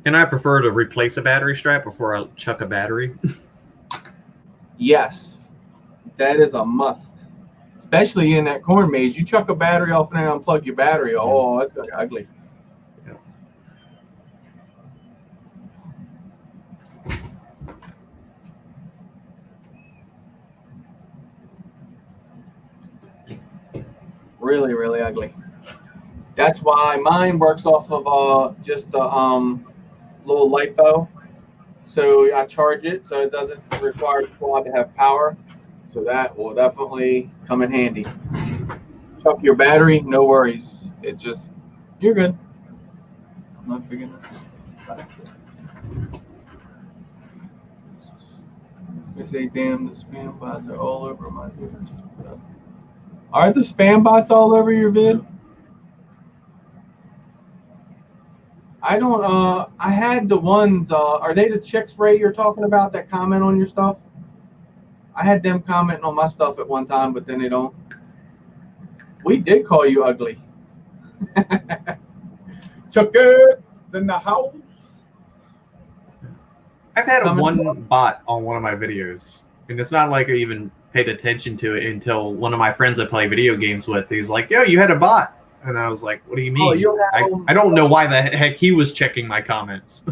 And I prefer to replace a battery strap before I chuck a battery. Yes, that is a must. Especially in that corn maze. You chuck a battery off and then unplug your battery. Oh, that's gonna be ugly. Really, really ugly. That's why mine works off of just a little LiPo. So I charge it so it doesn't require the quad to have power. So that will definitely come in handy. Chuck your battery, no worries. You're good. I'm not figuring this out. They say, damn, the spam bots are all over my vid. Are the spam bots all over your vid? I don't, I had the ones, are they the chicks, Ray, you're talking about that comment on your stuff? I had them commenting on my stuff at one time, but then they don't. We did call you ugly. Chuck it in the house. I've had one bot on one of my videos, and it's not like I even paid attention to it until one of my friends I play video games with. He's like, "Yo, you had a bot," and I was like, "What do you mean?" Oh, you'll have I don't know why the heck he was checking my comments.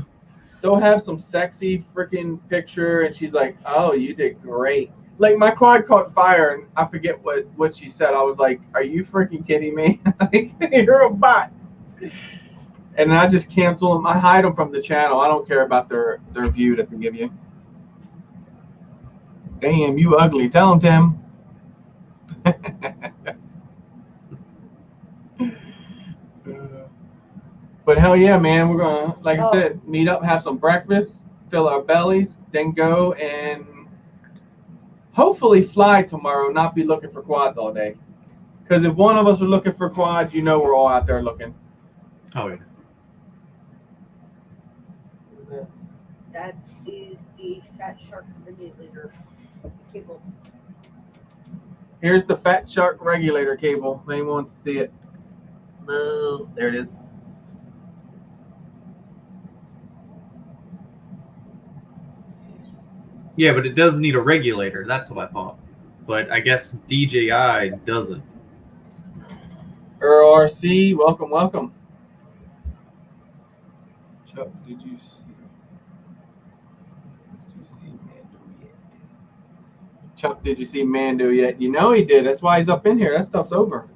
They'll have some sexy freaking picture, and she's like, "Oh, you did great." Like my quad caught fire, and I forget what she said. I was like, "Are you freaking kidding me? Like, you're a bot." And I just cancel them. I hide them from the channel. I don't care about their view that they give you. Damn, you ugly. Tell him, Tim. But hell yeah, man, we're gonna, like I said, meet up, have some breakfast, fill our bellies, then go and hopefully fly tomorrow, not be looking for quads all day. Because if one of us are looking for quads, you know we're all out there looking. Oh yeah. That is the Fat Shark regulator cable. Here's the Fat Shark regulator cable. If anyone wants to see it. No, there it is. Yeah, but it does need a regulator. That's what I thought. But I guess DJI doesn't. RC, welcome, welcome. Chuck, did you see Mando yet? Chuck, did you see Mando yet? You know he did. That's why he's up in here. That stuff's over.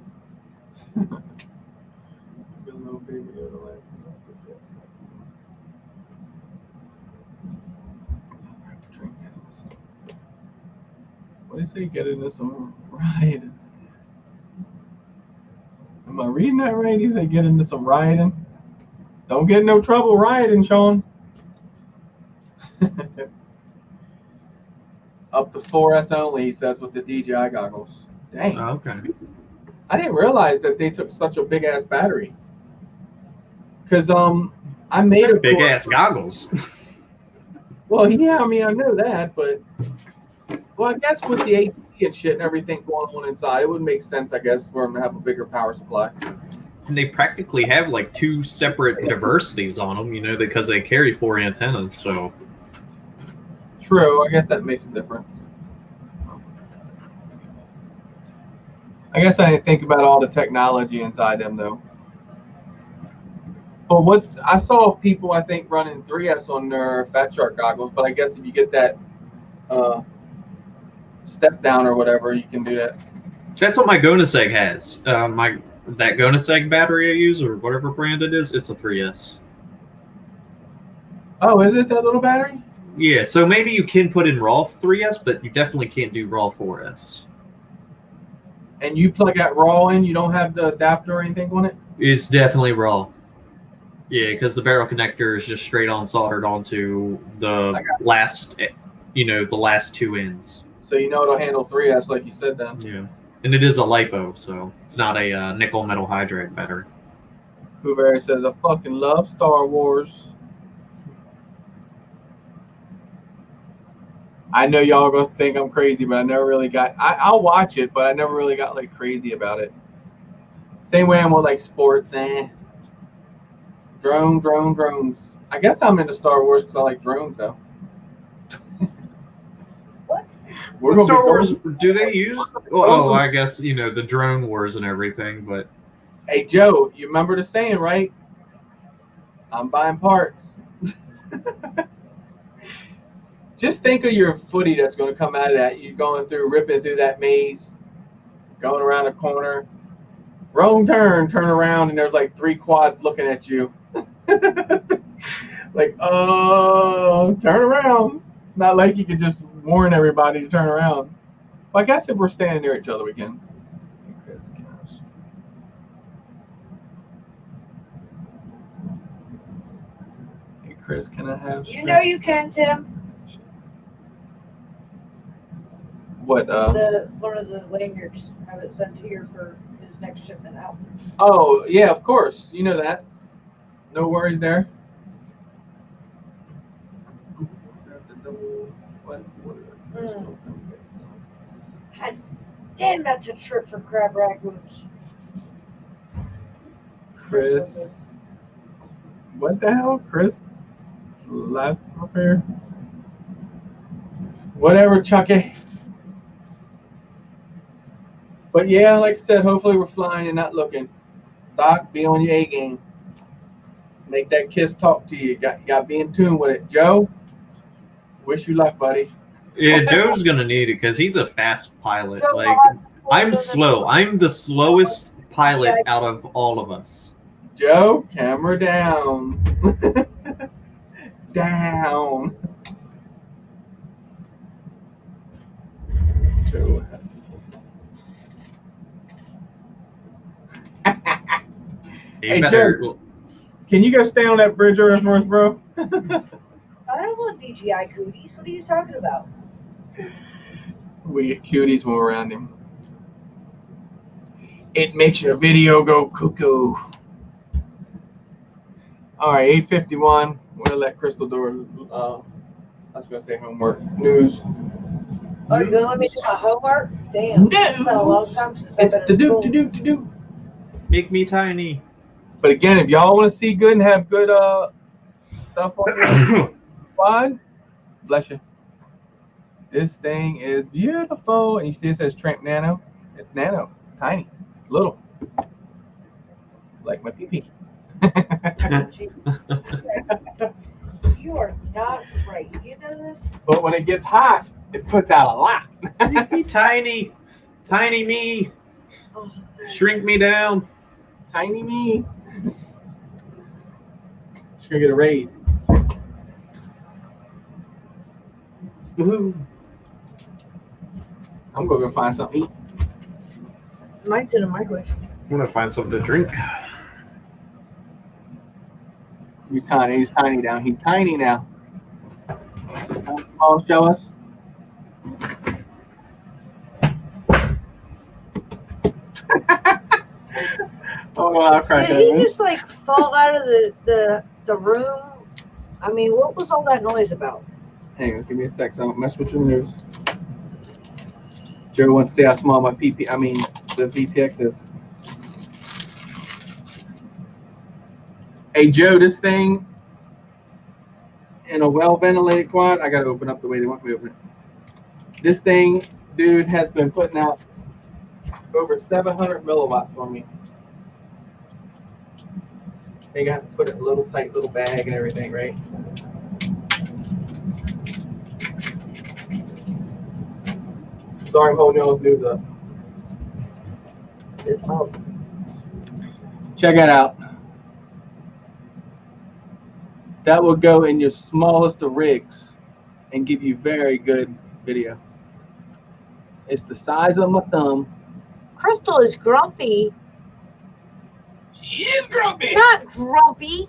What did he say? Get into some riding. Am I reading that right? He said get into some riding. Don't get in no trouble riding, Sean. Up to 4S only, he says, with the DJI goggles. Dang. Oh, okay. I didn't realize that they took such a big ass battery. Cause I made a big ass goggles. Well, yeah, I mean I know that, but well, I guess with the AT and shit and everything going on inside, it would make sense, I guess, for them to have a bigger power supply. And they practically have like 2 separate diversities on them, you know, because they carry 4 antennas. So true, I guess that makes a difference. I guess I didn't think about all the technology inside them though. But I saw people I think running 3S on their Fat Shark goggles, but I guess if you get that step down or whatever, you can do that. that's what my Gonaseg has. That Gonaseg battery I use, or whatever brand it is, it's a 3S. Oh, is it that little battery? Yeah, so maybe you can put in raw 3S, but you definitely can't do raw 4S. And you plug that raw in, you don't have the adapter or anything on it? It's definitely raw. Yeah, because the barrel connector is just straight on soldered onto the last, the last 2 ends. So you know it'll handle 3S like you said then. Yeah, and it is a LiPo, so it's not a nickel metal hydride battery. Hoover says, I fucking love Star Wars. I know y'all gonna think I'm crazy, but I never really got. I'll watch it, but I never really got like crazy about it. Same way I'm with like sports and drones. I guess I'm into Star Wars because I like drones though. What? Star Wars do they use? Oh, I guess the drone wars and everything, but. Hey Joe, you remember the saying, right? I'm buying parts. Just think of your footy that's going to come out of that. You're ripping through that maze, going around a corner. Wrong turn around, and there's like 3 quads looking at you. Like, oh, turn around. Not like you could just warn everybody to turn around. Well, I guess if we're standing near each other, we can. Hey, Chris, can I have... You know you can, Tim. What? One of the lanyards. Have it sent here for his next shipment out. Oh, yeah, of course. You know that. No worries there. Damn, that's a trip for crab ragoons. Chris. What the hell? Chris? Last repair? Whatever, Chucky. But yeah, like I said, hopefully we're flying and not looking. Doc, be on your A game. Make that kiss talk to you. You got to be in tune with it. Joe, wish you luck, buddy. Yeah, Joe's gonna need it because he's a fast pilot. Joe, Like I'm slow. I'm the slowest pilot out of all of us. Joe, camera down. Down. Joe. Hey, Joe, can you go stay on that bridge over there for us, bro? I don't want DJI cooties. What are you talking about? We get cuties when we're around him. It makes your video go cuckoo. All right, 8:51. We're gonna let Crystal do her. I was gonna say homework. News. Oh, you're gonna let me do my homework? Damn. No. It's been a long time since I've It's been to in do, school. Make me tiny. But again, if y'all want to see good and have good stuff on your quad, bless you. This thing is beautiful. And you see it says Tramp Nano? It's nano. It's tiny. It's little. Like my pee-pee. You are not right. You know this? But when it gets hot, it puts out a lot. Make me tiny. Tiny me. Oh, Shrink me down. Tiny me. She's gonna get a raise. Woohoo. I'm gonna go find something to eat. mine's in a microwave. I'm gonna find something to drink. He's tiny. He's tiny now. He's tiny now. Oh, show us. Oh, I'll crack Did he just like fall out of the room? I mean, what was all that noise about? Hang on, give me a sec. So I don't mess with your news. Joe wants to see how small my the VTX is. Hey, Joe, this thing in a well-ventilated quad, I got to open up the way they want me to open it. This thing, dude, has been putting out over 700 milliwatts for me. They got to put it in a little tight little bag and everything, right? Sorry, I'm holding y'all's news up. It's all Check it out. That will go in your smallest of rigs and give you very good video. It's the size of my thumb. Crystal is grumpy. She is grumpy. Not grumpy.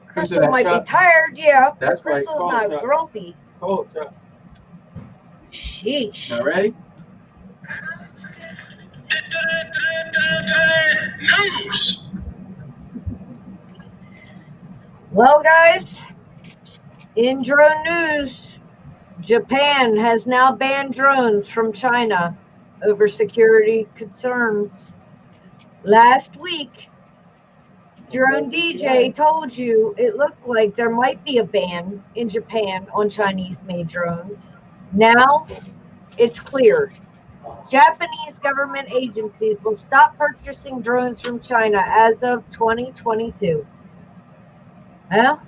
Crystal that might Chuck? be tired, yeah. But That's right. Crystal's Call it, not Chuck. grumpy. Hold it, Chuck. Sheesh. Now ready? News. Well, guys, in drone news, Japan has now banned drones from China over security concerns. Last week, Drone DJ told you it looked like there might be a ban in Japan on Chinese-made drones. Now, it's clear. Japanese government agencies will stop purchasing drones from China as of 2022. Well,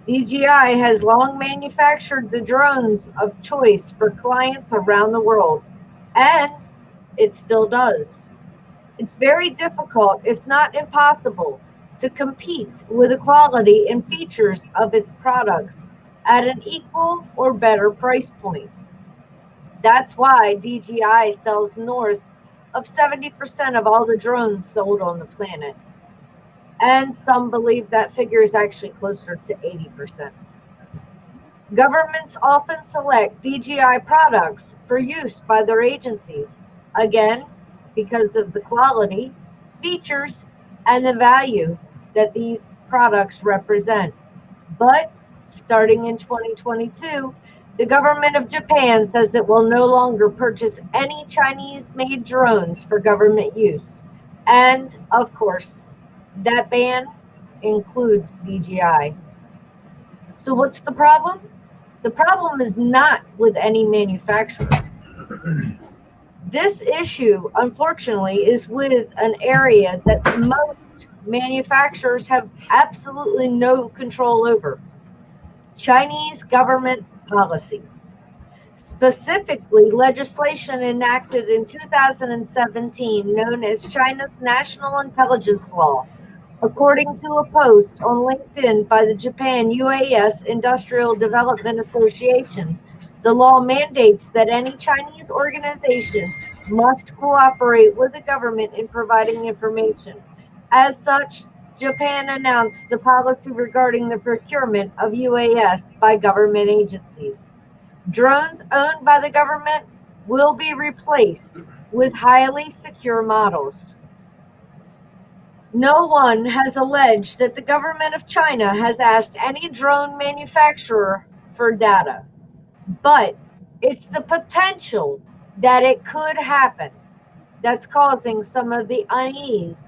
DJI has long manufactured the drones of choice for clients around the world, and it still does. It's very difficult, if not impossible, to compete with the quality and features of its products at an equal or better price point. That's why DJI sells north of 70% of all the drones sold on the planet. And some believe that figure is actually closer to 80%. Governments often select DJI products for use by their agencies, again, because of the quality, features, and the value that these products represent. But starting in 2022, the government of Japan says it will no longer purchase any Chinese-made drones for government use. And, of course, that ban includes DJI. So what's the problem? The problem is not with any manufacturer. This issue, unfortunately, is with an area that most manufacturers have absolutely no control over: Chinese government policy. Specifically, legislation enacted in 2017 known as China's National Intelligence Law. According to a post on LinkedIn by the Japan UAS Industrial Development Association, the law mandates that any Chinese organization must cooperate with the government in providing information. As such, Japan announced the policy regarding the procurement of UAS by government agencies. Drones owned by the government will be replaced with highly secure models. No one has alleged that the government of China has asked any drone manufacturer for data, but it's the potential that it could happen that's causing some of the unease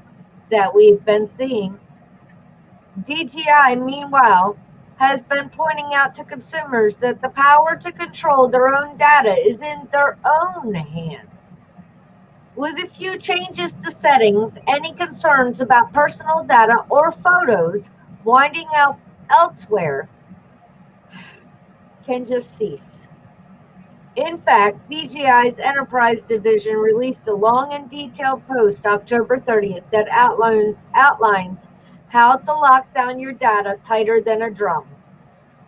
that we've been seeing. DJI, meanwhile, has been pointing out to consumers that the power to control their own data is in their own hands. With a few changes to settings, any concerns about personal data or photos winding up elsewhere can just cease. In fact, DJI's Enterprise Division released a long and detailed post October 30th that outlines how to lock down your data tighter than a drum.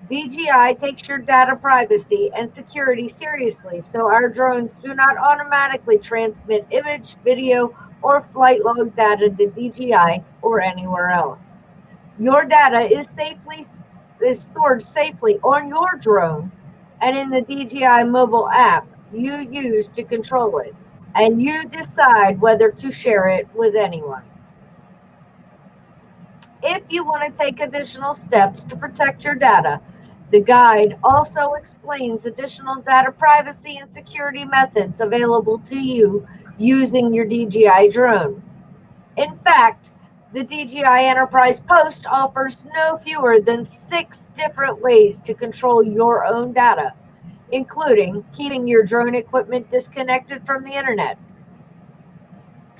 DJI takes your data privacy and security seriously, so our drones do not automatically transmit image, video, or flight log data to DJI or anywhere else. Your data is stored safely on your drone and in the DJI mobile app you use to control it, and you decide whether to share it with anyone. If you want to take additional steps to protect your data, the guide also explains additional data privacy and security methods available to you using your DJI drone. In fact, the DJI Enterprise Post offers no fewer than 6 different ways to control your own data, including keeping your drone equipment disconnected from the internet.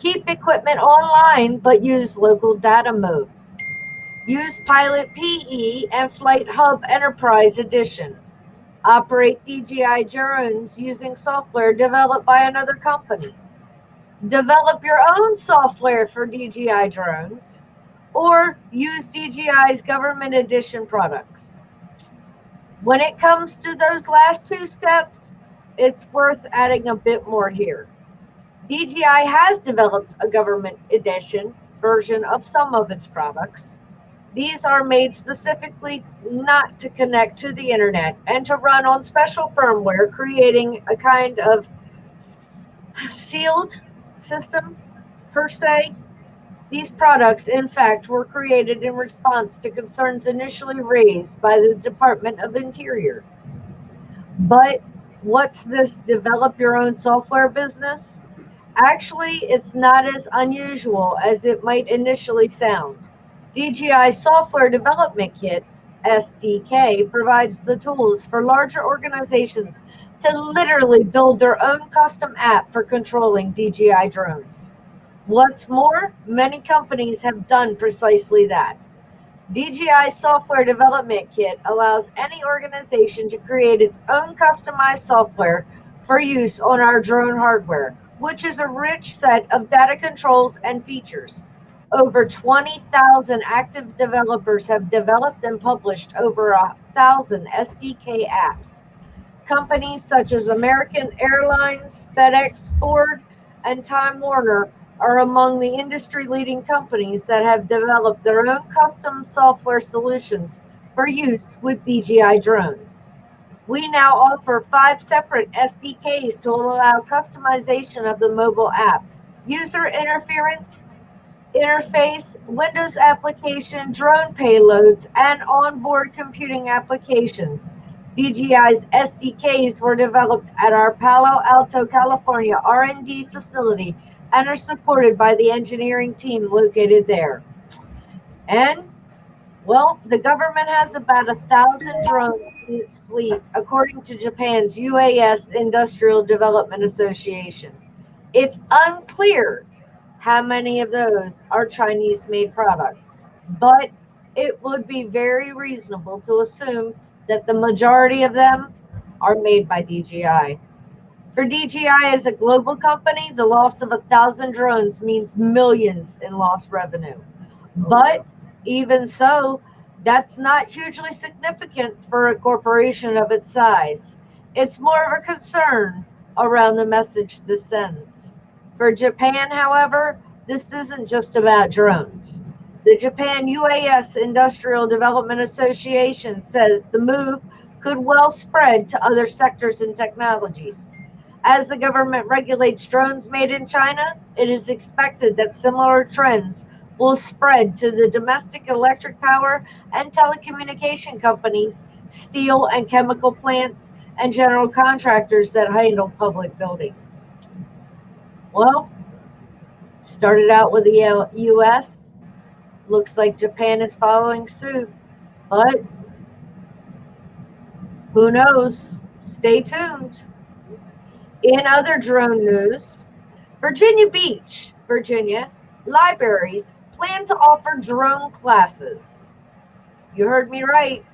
Keep equipment online but use local data mode. Use Pilot PE and Flight Hub Enterprise Edition. Operate DJI drones using software developed by another company. Develop your own software for DJI drones, or use DJI's Government Edition products. When it comes to those last 2 steps, it's worth adding a bit more here. DJI has developed a Government Edition version of some of its products. These are made specifically not to connect to the internet and to run on special firmware, creating a kind of sealed system per se. These products, in fact, were created in response to concerns initially raised by the Department of Interior. But what's this develop your own software business? Actually, it's not as unusual as it might initially sound. DJI Software Development Kit, SDK, provides the tools for larger organizations to literally build their own custom app for controlling DJI drones. What's more, many companies have done precisely that. DJI Software Development Kit allows any organization to create its own customized software for use on our drone hardware, which is a rich set of data controls and features. Over 20,000 active developers have developed and published over 1,000 SDK apps. Companies such as American Airlines, FedEx, Ford, and Time Warner are among the industry-leading companies that have developed their own custom software solutions for use with DJI drones. We now offer 5 separate SDKs to allow customization of the mobile app, user interface, Windows application, drone payloads, and onboard computing applications. DJI's SDKs were developed at our Palo Alto, California R&D facility and are supported by the engineering team located there. And, well, the government has about 1,000 drones in its fleet, according to Japan's UAS Industrial Development Association. It's unclear how many of those are Chinese-made products, but it would be very reasonable to assume that the majority of them are made by DJI. For DJI as a global company, the loss of 1,000 drones means millions in lost revenue. But even so, that's not hugely significant for a corporation of its size. It's more of a concern around the message this sends. For Japan, however, this isn't just about drones. The Japan UAS Industrial Development Association says the move could well spread to other sectors and technologies. As the government regulates drones made in China, it is expected that similar trends will spread to the domestic electric power and telecommunication companies, steel and chemical plants, and general contractors that handle public buildings. Well, started out with the U.S. Looks like Japan is following suit, but who knows? Stay tuned. In other drone news, Virginia Beach, Virginia, libraries plan to offer drone classes. You heard me right.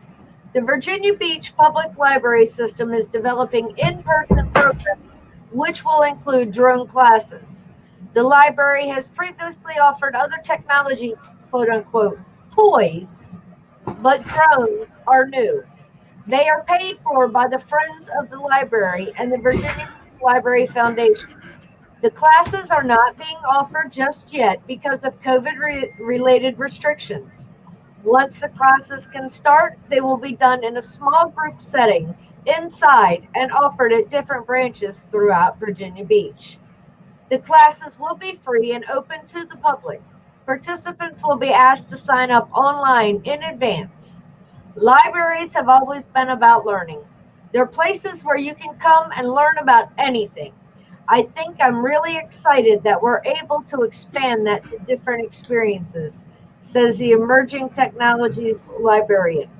The Virginia Beach Public Library System is developing in-person programs, which will include drone classes. The library has previously offered other technology, quote-unquote, toys, but drones are new. They are paid for by the Friends of the Library and the Virginia Library Foundation. The classes are not being offered just yet because of COVID-related restrictions. Once the classes can start, they will be done in a small group setting inside and offered at different branches throughout Virginia Beach. The classes will be free and open to the public. Participants will be asked to sign up online in advance. Libraries have always been about learning. They're places where you can come and learn about anything. I think I'm really excited that we're able to expand that to different experiences, says the Emerging Technologies librarian.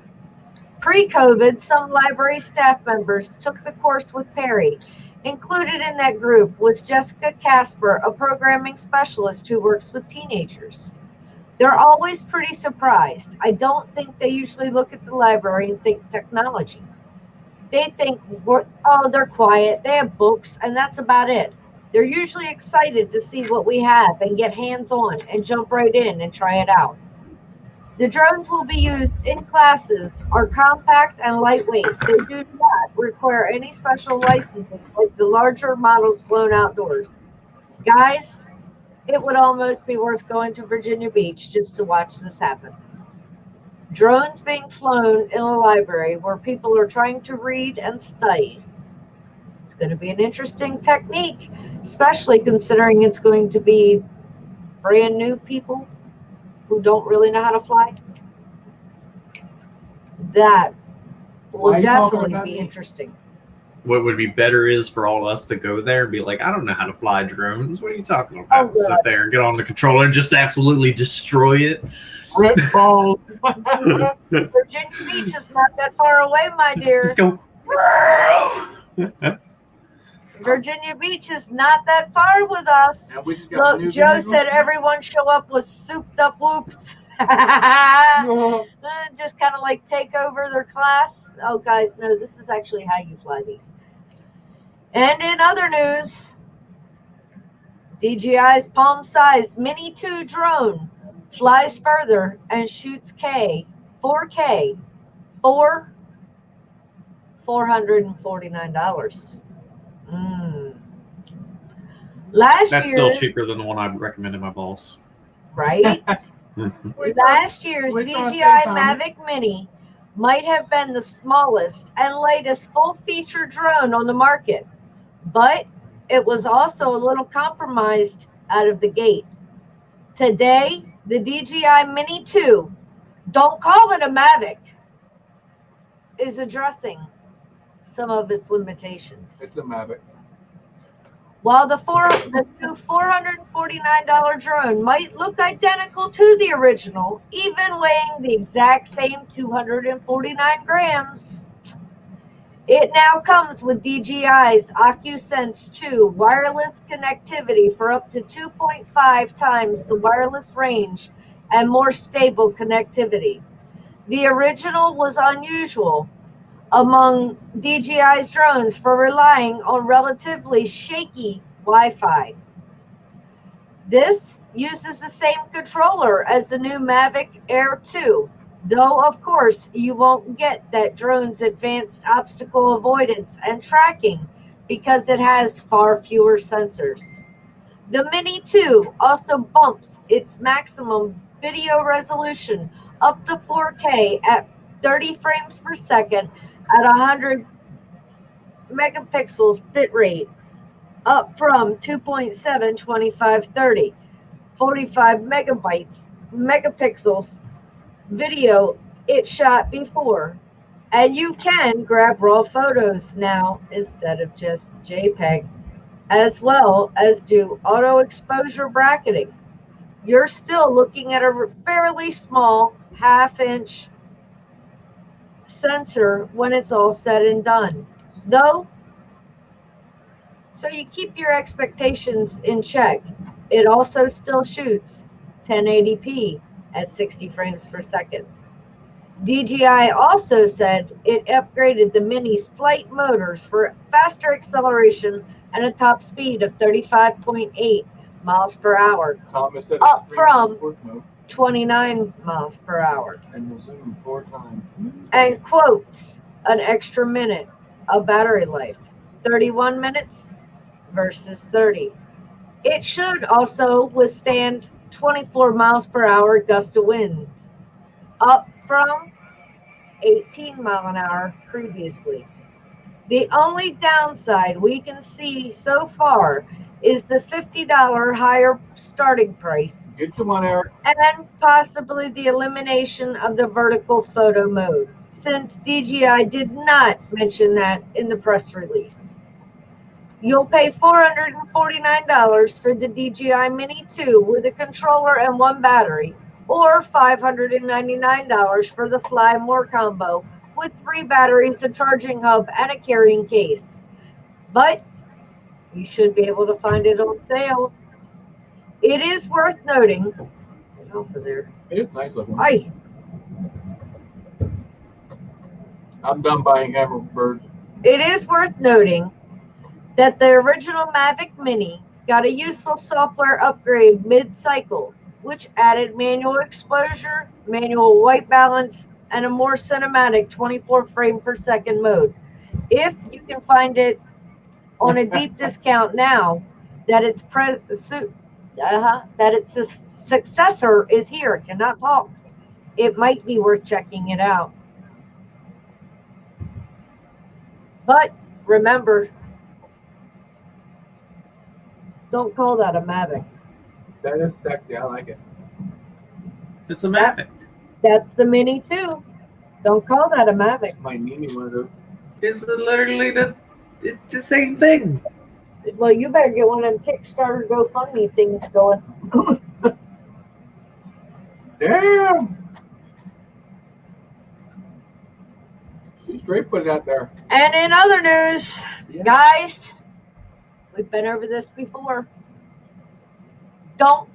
Pre-COVID, some library staff members took the course with Perry. Included in that group was Jessica Casper, a programming specialist who works with teenagers. They're always pretty surprised. I don't think they usually look at the library and think technology. They think, oh, they're quiet, they have books, and that's about it. They're usually excited to see what we have and get hands-on and jump right in and try it out. The drones will be used in classes, are compact and lightweight. They do not require any special licensing like the larger models flown outdoors. Guys, it would almost be worth going to Virginia Beach just to watch this happen. Drones being flown in a library where people are trying to read and study. It's going to be an interesting technique, especially considering it's going to be brand new people who don't really know how to fly. That will definitely be interesting. What would be better is for all of us to go there and be like, I don't know how to fly drones. What are you talking about? Oh, sit there and get on the controller and just absolutely destroy it. Rip balls. Virginia Beach is not that far away, my dear. Just go. Virginia Beach is not that far with us. And we just got Look, Joe said everyone show up with souped up whoops. Just kind of like take over their class. Oh, guys, no, this is actually how you fly these. And in other news, DJI's palm-sized Mini 2 drone flies further and shoots 4K for $449. That's still cheaper than the one I'd recommend to my boss. Right? Last year's DJI Mavic Mini might have been the smallest and latest full-feature drone on the market, but it was also a little compromised out of the gate. Today, the DJI Mini 2, don't call it a Mavic, is addressing some of its limitations. It's a Mavic. While the new $449 drone might look identical to the original, even weighing the exact same 249 grams, It now comes with DJI's OcuSense 2 wireless connectivity for up to 2.5 times the wireless range and more stable connectivity. The original was unusual among DJI's drones for relying on relatively shaky Wi-Fi. This uses the same controller as the new Mavic Air 2, though of course you won't get that drone's advanced obstacle avoidance and tracking because it has far fewer sensors. The Mini 2 also bumps its maximum video resolution up to 4K at 30 frames per second at 100 megapixels bitrate, up from 2.7 2530, 45 megapixels video it shot before. And you can grab raw photos now instead of just JPEG, as well as do auto exposure bracketing. You're still looking at a fairly small half-inch sensor when it's all said and done. Though, so you keep your expectations in check, it also still shoots 1080p at 60 frames per second. DJI also said it upgraded the Mini's flight motors for faster acceleration and a top speed of 35.8 miles per hour, Thomas said up it's from sport mode 29 miles per hour, and resume 4 times. and quotes an extra minute of battery life, 31 minutes versus 30. It should also withstand 24 miles per hour gust of winds, up from 18 mile an hour previously. The only downside we can see so far is the $50 higher starting price Get you one, Eric. and possibly the elimination of the vertical photo mode, since DJI did not mention that in the press release. You'll pay $449 for the DJI Mini 2 with a controller and one battery, or $599 for the Fly More combo with 3 batteries, a charging hub, and a carrying case. But you should be able to find it on sale. It is worth noting, get off of there. It's nice looking. Hi. I'm done buying hammerbirds. It is worth noting that the original Mavic Mini got a useful software upgrade mid-cycle, which added manual exposure, manual white balance, and a more cinematic 24 frame per second mode. If you can find it on a deep discount now that its successor is here, cannot talk, it might be worth checking it out. But remember, don't call that a Mavic. That is sexy. I like it. It's a Mavic. That's the Mini 2. Don't call that a Mavic. Might need me one of those. It's literally it's the same thing. Well, you better get one of them Kickstarter GoFundMe things going. Damn. She straight put it out there. And in other news, Yeah. guys, we've been over this before. Don't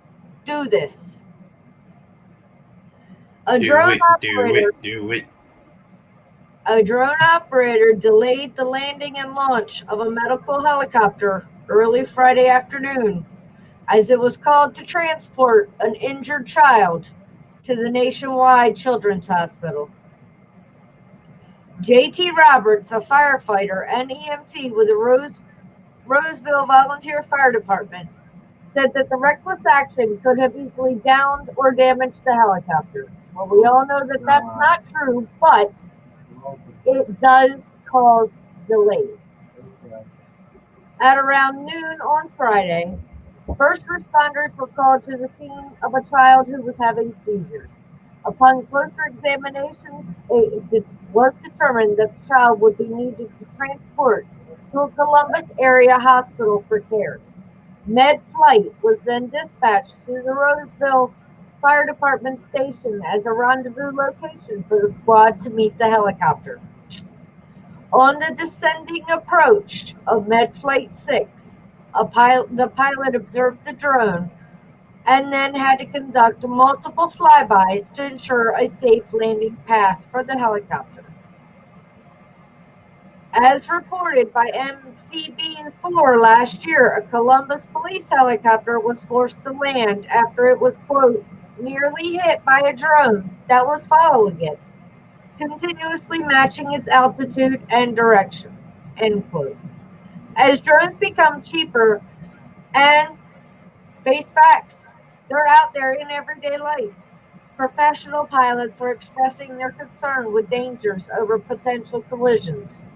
do this. A drone operator delayed the landing and launch of a medical helicopter early Friday afternoon as it was called to transport an injured child to the Nationwide Children's Hospital. J.T. Roberts, a firefighter and EMT with the Roseville Volunteer Fire Department, said that the reckless action could have easily downed or damaged the helicopter. Well, we all know that that's not true, but it does cause delays. At around noon on Friday, first responders were called to the scene of a child who was having seizures. Upon closer examination, it was determined that the child would be needed to transport to a Columbus area hospital for care. Med Flight was then dispatched to the Roseville Fire Department station as a rendezvous location for the squad to meet the helicopter. On the descending approach of Med Flight 6, the pilot observed the drone and then had to conduct multiple flybys to ensure a safe landing path for the helicopter. As reported by MCB4 last year, a Columbus police helicopter was forced to land after it was, quote, nearly hit by a drone that was following it, continuously matching its altitude and direction, end quote. As drones become cheaper and face facts, they're out there in everyday life. Professional pilots are expressing their concern with dangers over potential collisions.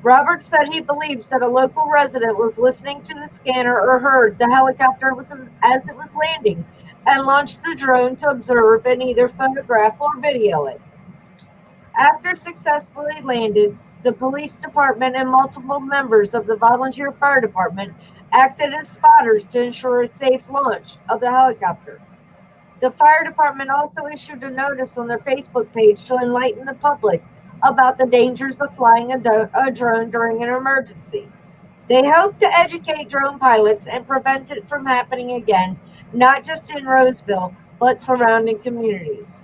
Roberts said he believes that a local resident was listening to the scanner or heard the helicopter as it was landing and launched the drone to observe and either photograph or video it. After successfully landed, the police department and multiple members of the volunteer fire department acted as spotters to ensure a safe launch of the helicopter. The fire department also issued a notice on their Facebook page to enlighten the public about the dangers of flying a drone during an emergency. They hope to educate drone pilots and prevent it from happening again, not just in Roseville, but surrounding communities.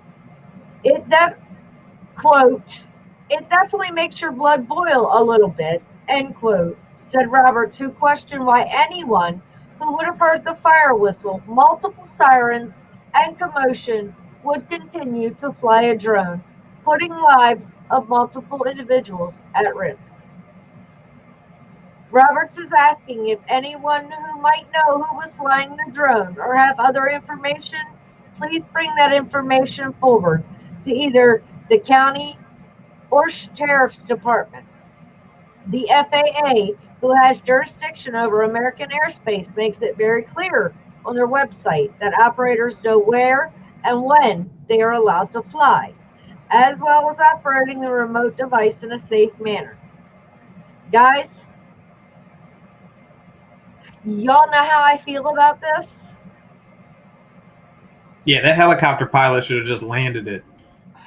Quote, it definitely makes your blood boil a little bit, end quote, said Roberts, who questioned why anyone who would have heard the fire whistle, multiple sirens, and commotion would continue to fly a drone, putting lives of multiple individuals at risk. Roberts is asking if anyone who might know who was flying the drone or have other information, please bring that information forward to either the county or sheriff's department. The FAA, who has jurisdiction over American airspace, makes it very clear on their website that operators know where and when they are allowed to fly, as well as operating the remote device in a safe manner. Guys, y'all know how I feel about this? Yeah, that helicopter pilot should have just landed it,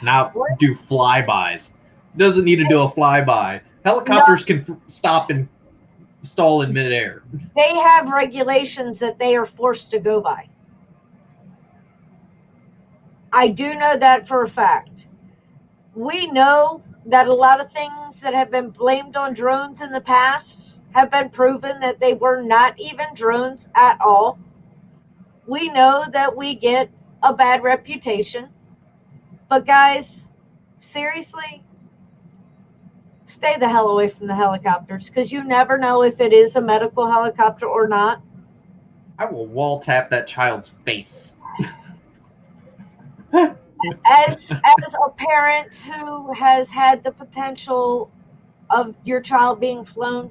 not do flybys. Doesn't need to do a flyby. Helicopters can stop and stall in midair. They have regulations that they are forced to go by. I do know that for a fact. We know that a lot of things that have been blamed on drones in the past have been proven that they were not even drones at all. We know that we get a bad reputation. But guys, seriously, stay the hell away from the helicopters, because you never know if it is a medical helicopter or not. I will wall tap that child's face. As a parent who has had the potential of your child being flown,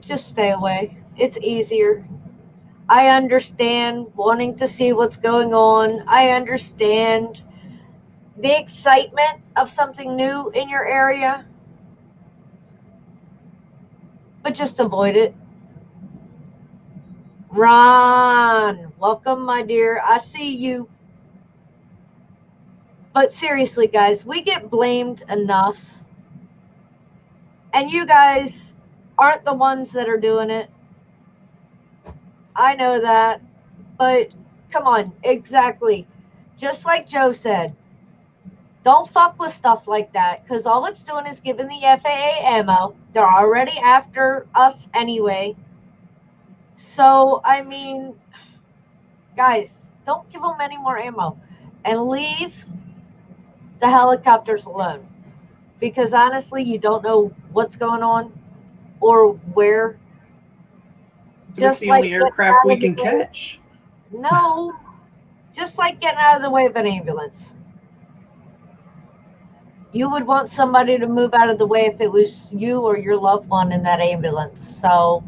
just stay away. It's easier. I understand wanting to see what's going on. I understand the excitement of something new in your area, but just avoid it. Ron, welcome, my dear. I see you. But seriously, guys, we get blamed enough. And you guys aren't the ones that are doing it. I know that. But come on, exactly. Just like Joe said, don't fuck with stuff like that, because all it's doing is giving the FAA ammo. They're already after us anyway. So, I mean, guys, don't give them any more ammo. And leave the helicopters alone. Because honestly, you don't know what's going on or where. It's the only aircraft we can catch. No. Just like getting out of the way of an ambulance. You would want somebody to move out of the way if it was you or your loved one in that ambulance. So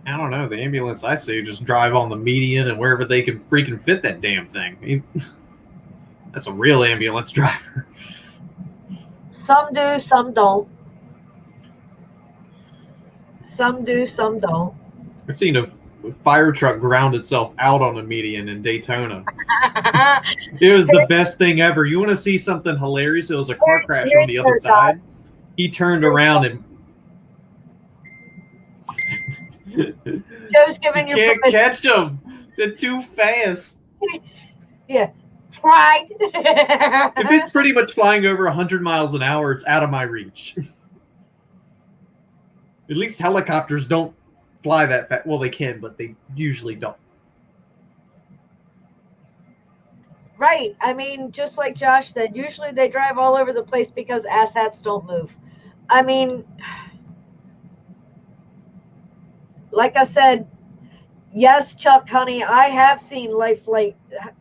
I don't know. The ambulance I see just drive on the median and wherever they can freaking fit that damn thing. That's a real ambulance driver. some do, some don't. Some do, some don't. I've seen fire truck ground itself out on a median in Daytona. It was the best thing ever. You want to see something hilarious? It was a car crash on the other side. He turned around and Joe's giving you can't permission. catch them. They're too fast. Yeah, tried. If it's pretty much flying over 100 miles an hour, it's out of my reach. At least helicopters don't fly that fast. Well, they can, but they usually don't. Right. I mean, just like Josh said, usually they drive all over the place because asshats don't move. I mean, like I said, yes, Chuck, honey, I have seen life flight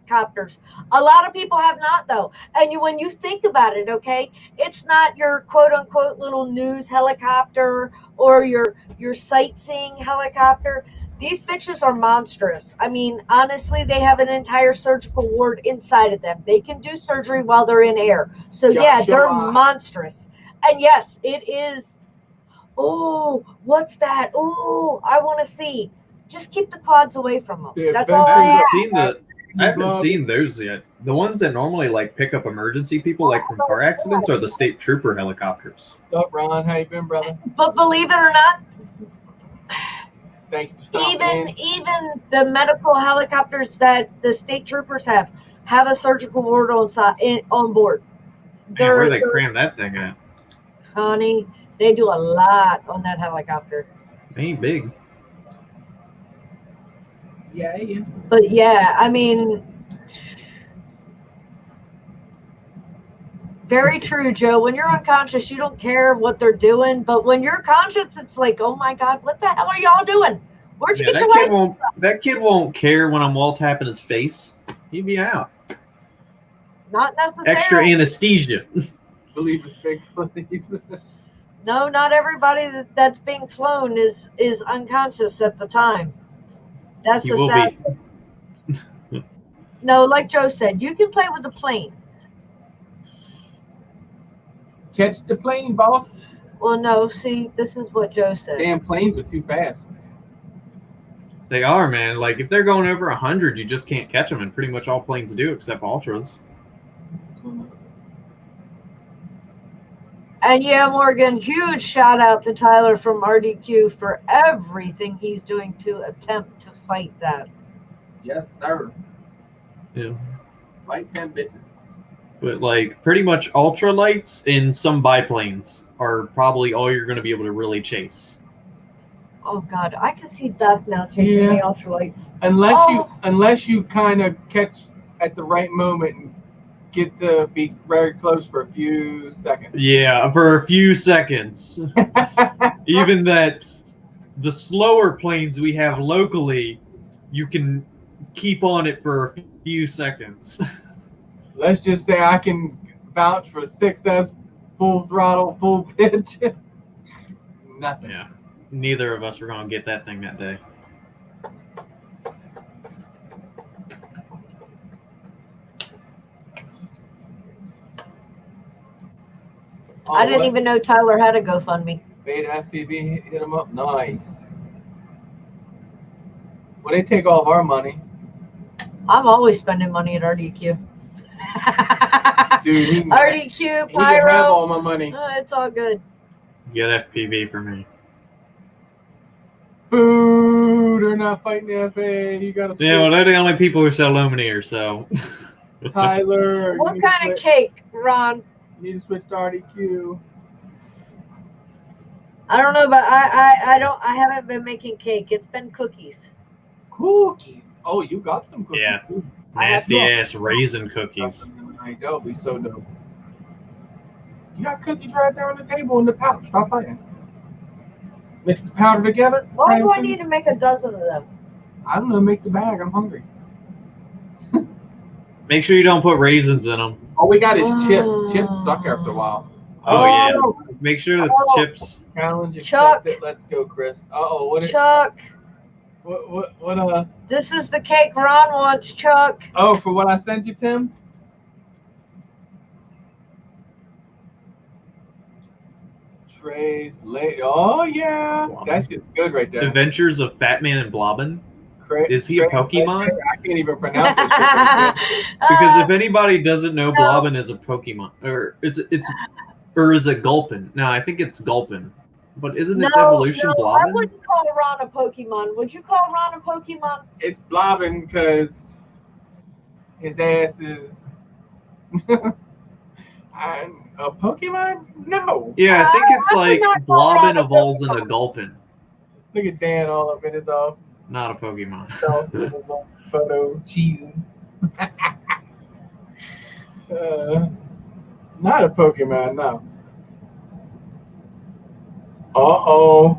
copters. A lot of people have not, though. And when you think about it, okay, it's not your quote unquote little news helicopter or your sightseeing helicopter. These bitches are monstrous. I mean, honestly, they have an entire surgical ward inside of them. They can do surgery while they're in air. So yeah, they're monstrous. And yes, it is. Oh, what's that? Oh, I want to see. Just keep the quads away from them. Yeah, That's all I ask. I haven't seen those yet. The ones that normally like pick up emergency people, like from car accidents, are the state trooper helicopters. What's up, Ron? How you been, brother? But believe it or not, Thank you for stopping even the medical helicopters that the state troopers have a surgical ward on board. Man, where they cram that thing at? Honey, they do a lot on that helicopter. They ain't big. Yeah. But yeah, I mean, very true, Joe. When you're unconscious, you don't care what they're doing. But when you're conscious, it's like, oh my God, what the hell are y'all doing? Where'd you get your life? That kid won't care when I'm wall tapping his face. He'd be out. Not necessarily. Extra anesthesia. Believe it's big police. No, not everybody that's being flown is unconscious at the time. That's He the will sad. be. No, like Joe said, you can play with the planes. Catch the plane, boss. Well, no, see, this is what Joe said. Damn planes are too fast. They are, man. Like, if they're going over 100, you just can't catch them, and pretty much all planes do, except Ultras. And yeah, Morgan, huge shout out to Tyler from RDQ for everything he's doing to attempt to fight that. Yes, sir. Yeah. Fight them bitches. But, like, pretty much ultralights and some biplanes are probably all you're going to be able to really chase. Oh God, I can see Duck now chasing the ultralights. Unless you kind of catch at the right moment and get to be very close for a few seconds. Yeah, for a few seconds. Even that the slower planes we have locally, you can keep on it for a few seconds. Let's just say I can vouch for 6S full throttle, full pitch. Nothing. Yeah. Neither of us were going to get that thing that day. I didn't even know Tyler had a GoFundMe. Beta FPV hit him up. Nice. Well, they take all of our money. I'm always spending money at RDQ. Dude, RDQ, he can Pyro. have all my money. It's all good. Get FPV for me. Boo! They're not fighting the FA. You gotta. Yeah, well, they're the only people who sell Lumineer, so. Tyler. What kind of cake, Ron? You need to switch to RDQ. I don't know, but I haven't been making cake. It's been cookies. Cookies. Oh, you got some cookies. Yeah. Too. Nasty ass raisin cookies. That'll be so dope. You got cookies right there on the table in the pouch. Stop fighting. Mix the powder together. Why do I need to make a dozen of them? I don't know. Make the bag. I'm hungry. Make sure you don't put raisins in them. All we got is chips. Chips suck after a while. Oh, yeah. Make sure that's chips. Challenge Chuck. accepted. Let's go, Chris. Uh-oh. What? Chuck. What? This is the cake Ron wants, Chuck. Oh, for what I sent you, Tim? Trays late. Oh, yeah. That's just good right there. Adventures of Fat Man and Blobbin. Is he a Pokemon? I can't even pronounce this shit right there. Because if anybody doesn't know, Blobbin is a Pokemon, or is it Gulpin? No, I think it's Gulpin. But isn't its evolution Blobbin? I wouldn't call Ron a Pokemon. Would you call Ron a Pokemon? It's Blobbin because his ass is a Pokemon? No. Yeah, I think it's I would like not call Ron Blobbin a evolves into Pokemon. Gulpin. Look at Dan all up in his off. Not a Pokemon. Photo cheesing. Not a Pokemon, no. Uh-oh.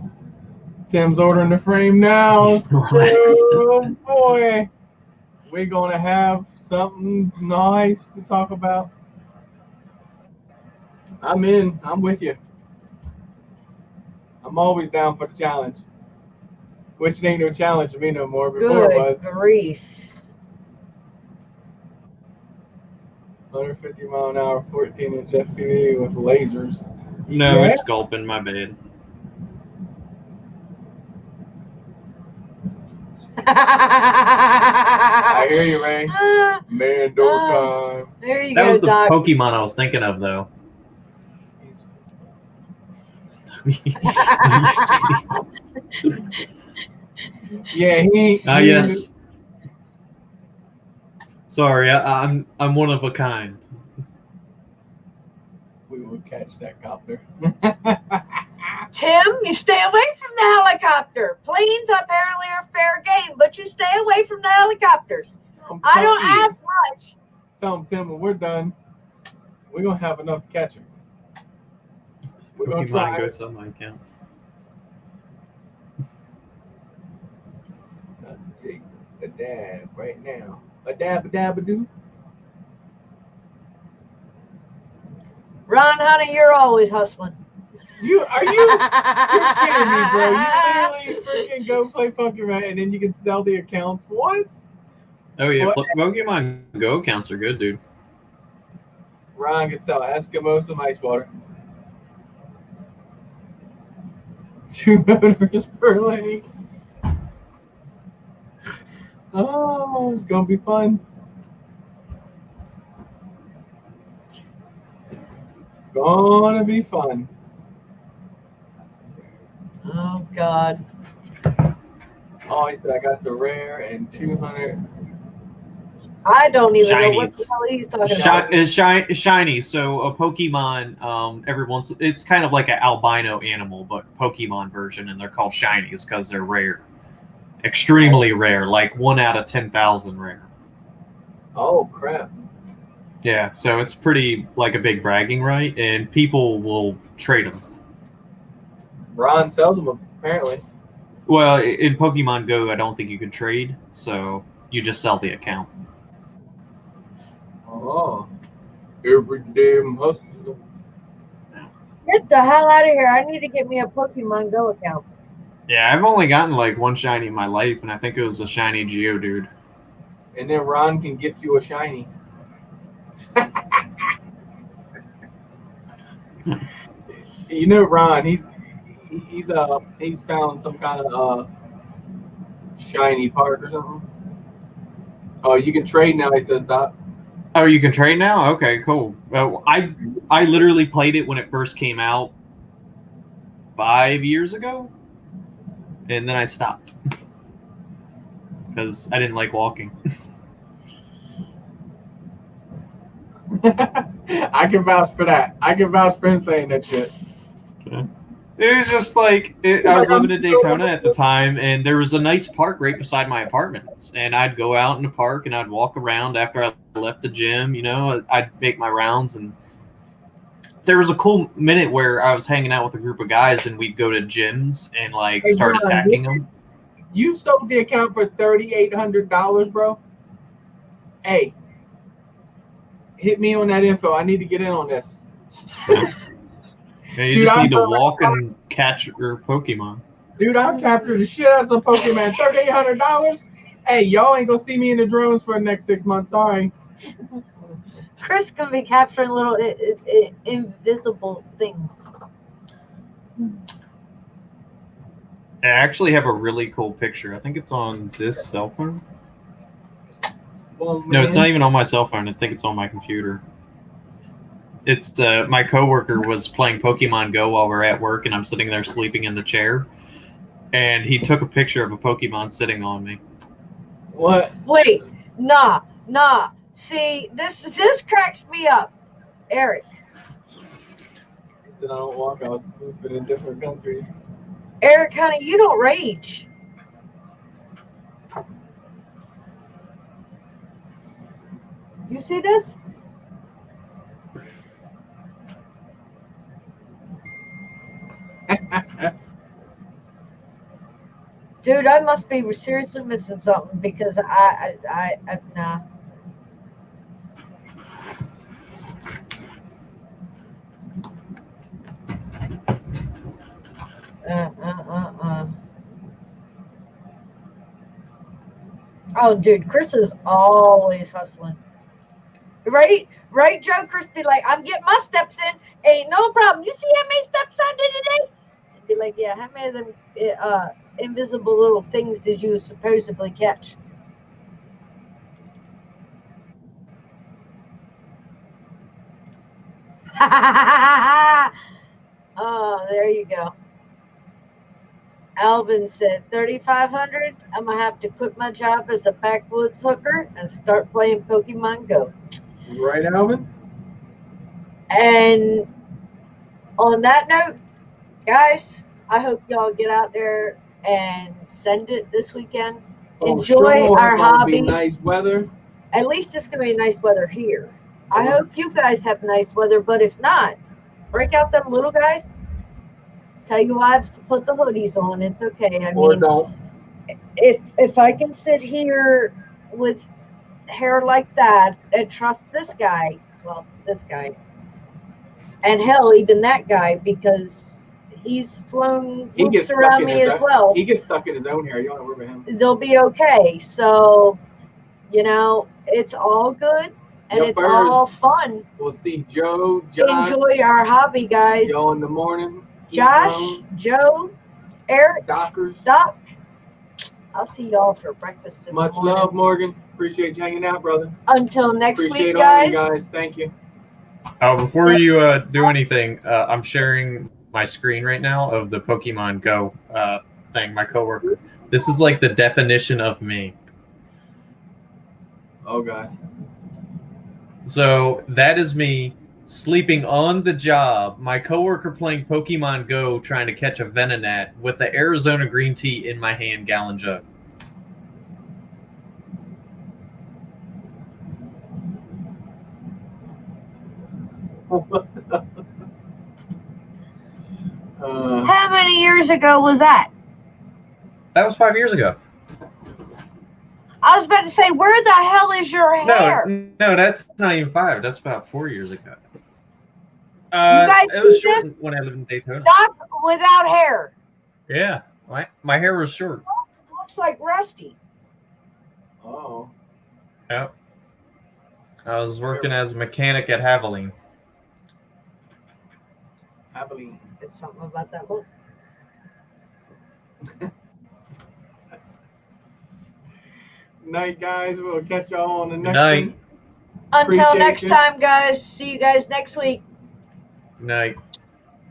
Tim's ordering the frame now. Oh, boy. We're going to have something nice to talk about. I'm in. I'm with you. I'm always down for the challenge. Which ain't no challenge to me no more. Before it was. Good grief. 150 mile an hour, 14-inch FPV with lasers. No, Yeah? it's Gulpin, my bad. I hear you, Ray. Mandor time. There you That go, was the Doc. Pokemon I was thinking of, though. Yeah, he. Yes. Sorry, I'm one of a kind. We will catch that copter. Tim, you stay away from the helicopter. Planes apparently are fair game, but you stay away from the helicopters. I don't ask much. Tell him, Tim, when we're done, we're going to have enough to catch him. We're going to try. Go sell my accounts. Take a dab right now. A dab-a-dab-a-doo. Ron, honey, you're always hustling. You're kidding me, bro. You literally freaking go play Pokemon and then you can sell the accounts. What? Oh yeah, What? Pokemon Go accounts are good, dude. Ron can sell Eskimos some ice water. 2 motors per lane. Oh, it's gonna be fun. Gonna be fun. Oh, God. Oh, he said I got the rare and 200. I don't even know what the Shinies. hell he's talking about. It's shiny. So a Pokemon, it's kind of like an albino animal, but Pokemon version, and they're called shinies because they're rare, extremely rare, like 1 out of 10,000 rare. Oh crap! Yeah, so it's pretty like a big bragging right, and people will trade them. Ron sells them apparently. Well, in Pokemon Go, I don't think you can trade, so you just sell the account. Oh, every damn hustle. Get the hell out of here. I need to get me a Pokemon Go account. Yeah, I've only gotten like one shiny in my life, and I think it was a shiny Geodude. And then Ron can gift you a shiny. You know, Ron, he's found some kind of shiny park or something. Oh, you can trade now. He says, Doc. Oh, you can trade now? Okay, cool. I literally played it when it first came out 5 years ago, and then I stopped because I didn't like walking. I can vouch for that. I can vouch for him saying that shit. It was just like I was living in Daytona at the time, and there was a nice park right beside my apartments. And I'd go out in the park and I'd walk around after I left the gym. You know, I'd make my rounds, and there was a cool minute where I was hanging out with a group of guys, and we'd go to gyms and like start attacking them. You sold the account for $3,800, bro. Hey, hit me on that info. I need to get in on this. Yeah, you Dude, just need to I'm- walk and catch your Pokemon. Dude, I'll capture the shit out of some Pokemon. $3,800. Hey, y'all ain't gonna see me in the drones for the next 6 months. Sorry. Chris can be capturing little invisible things. I actually have a really cool picture. I think it's on this cell phone. Well, No, it's man. not even on my cell phone. I think it's on my computer. It's my coworker was playing Pokemon Go while we're at work, and I'm sitting there sleeping in the chair, and he took a picture of a Pokemon sitting on me. What? Wait, nah. See, this cracks me up, Eric. He said I don't walk out stupid in different countries. Eric, honey, you don't rage. You see this? Dude, I must be seriously missing something because I nah. Oh, dude, Chris is always hustling. Right, Joe? Chris be like, I'm getting my steps in. Ain't no problem. You see how many steps I did today? Be like, yeah, how many of them invisible little things did you supposedly catch? Oh, there you go. Alvin said 3,500. I'm gonna have to quit my job as a backwoods hooker and start playing Pokemon Go. Right, Alvin? And on that note, guys, I hope y'all get out there and send it this weekend. Enjoy our hobby. Nice weather. At least it's going to be nice weather here. I hope you guys have nice weather, but if not, break out them little guys. Tell your wives to put the hoodies on. It's okay. I Or mean, don't. If I can sit here with hair like that and trust this guy, and hell, even that guy, because he's flown loops around me as well. He gets stuck in his own hair. You don't worry about him. They'll be okay. So, it's all good and it's all fun. We'll see Joe, Josh. Enjoy our hobby, guys. Joe in the morning. Josh, Joe, Eric, Doc. I'll see y'all for breakfast in the morning. Much love, Morgan. Appreciate you hanging out, brother. Until next Appreciate week, all you guys. guys. Thank you. Before you do anything, I'm sharing my screen right now of the Pokemon Go thing. My coworker. This is like the definition of me. Oh God. So that is me sleeping on the job. My coworker playing Pokemon Go, trying to catch a Venonat with the Arizona green tea in my hand, gallon jug. How many years ago was that? That was 5 years ago. I was about to say, where the hell is your hair? No, that's not even 5. That's about 4 years ago. You guys it was see short this? when I lived in Daytona. Doc without hair. Yeah, my hair was short. Looks like Rusty. Oh. Yep. I was working as a mechanic at Haviline. Happily. It's something about that look. Night, guys. We'll catch y'all on the next Night. one. Until Appreciate next you. time, guys. See you guys next week. Night.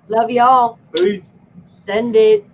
Love y'all. Peace. Send it.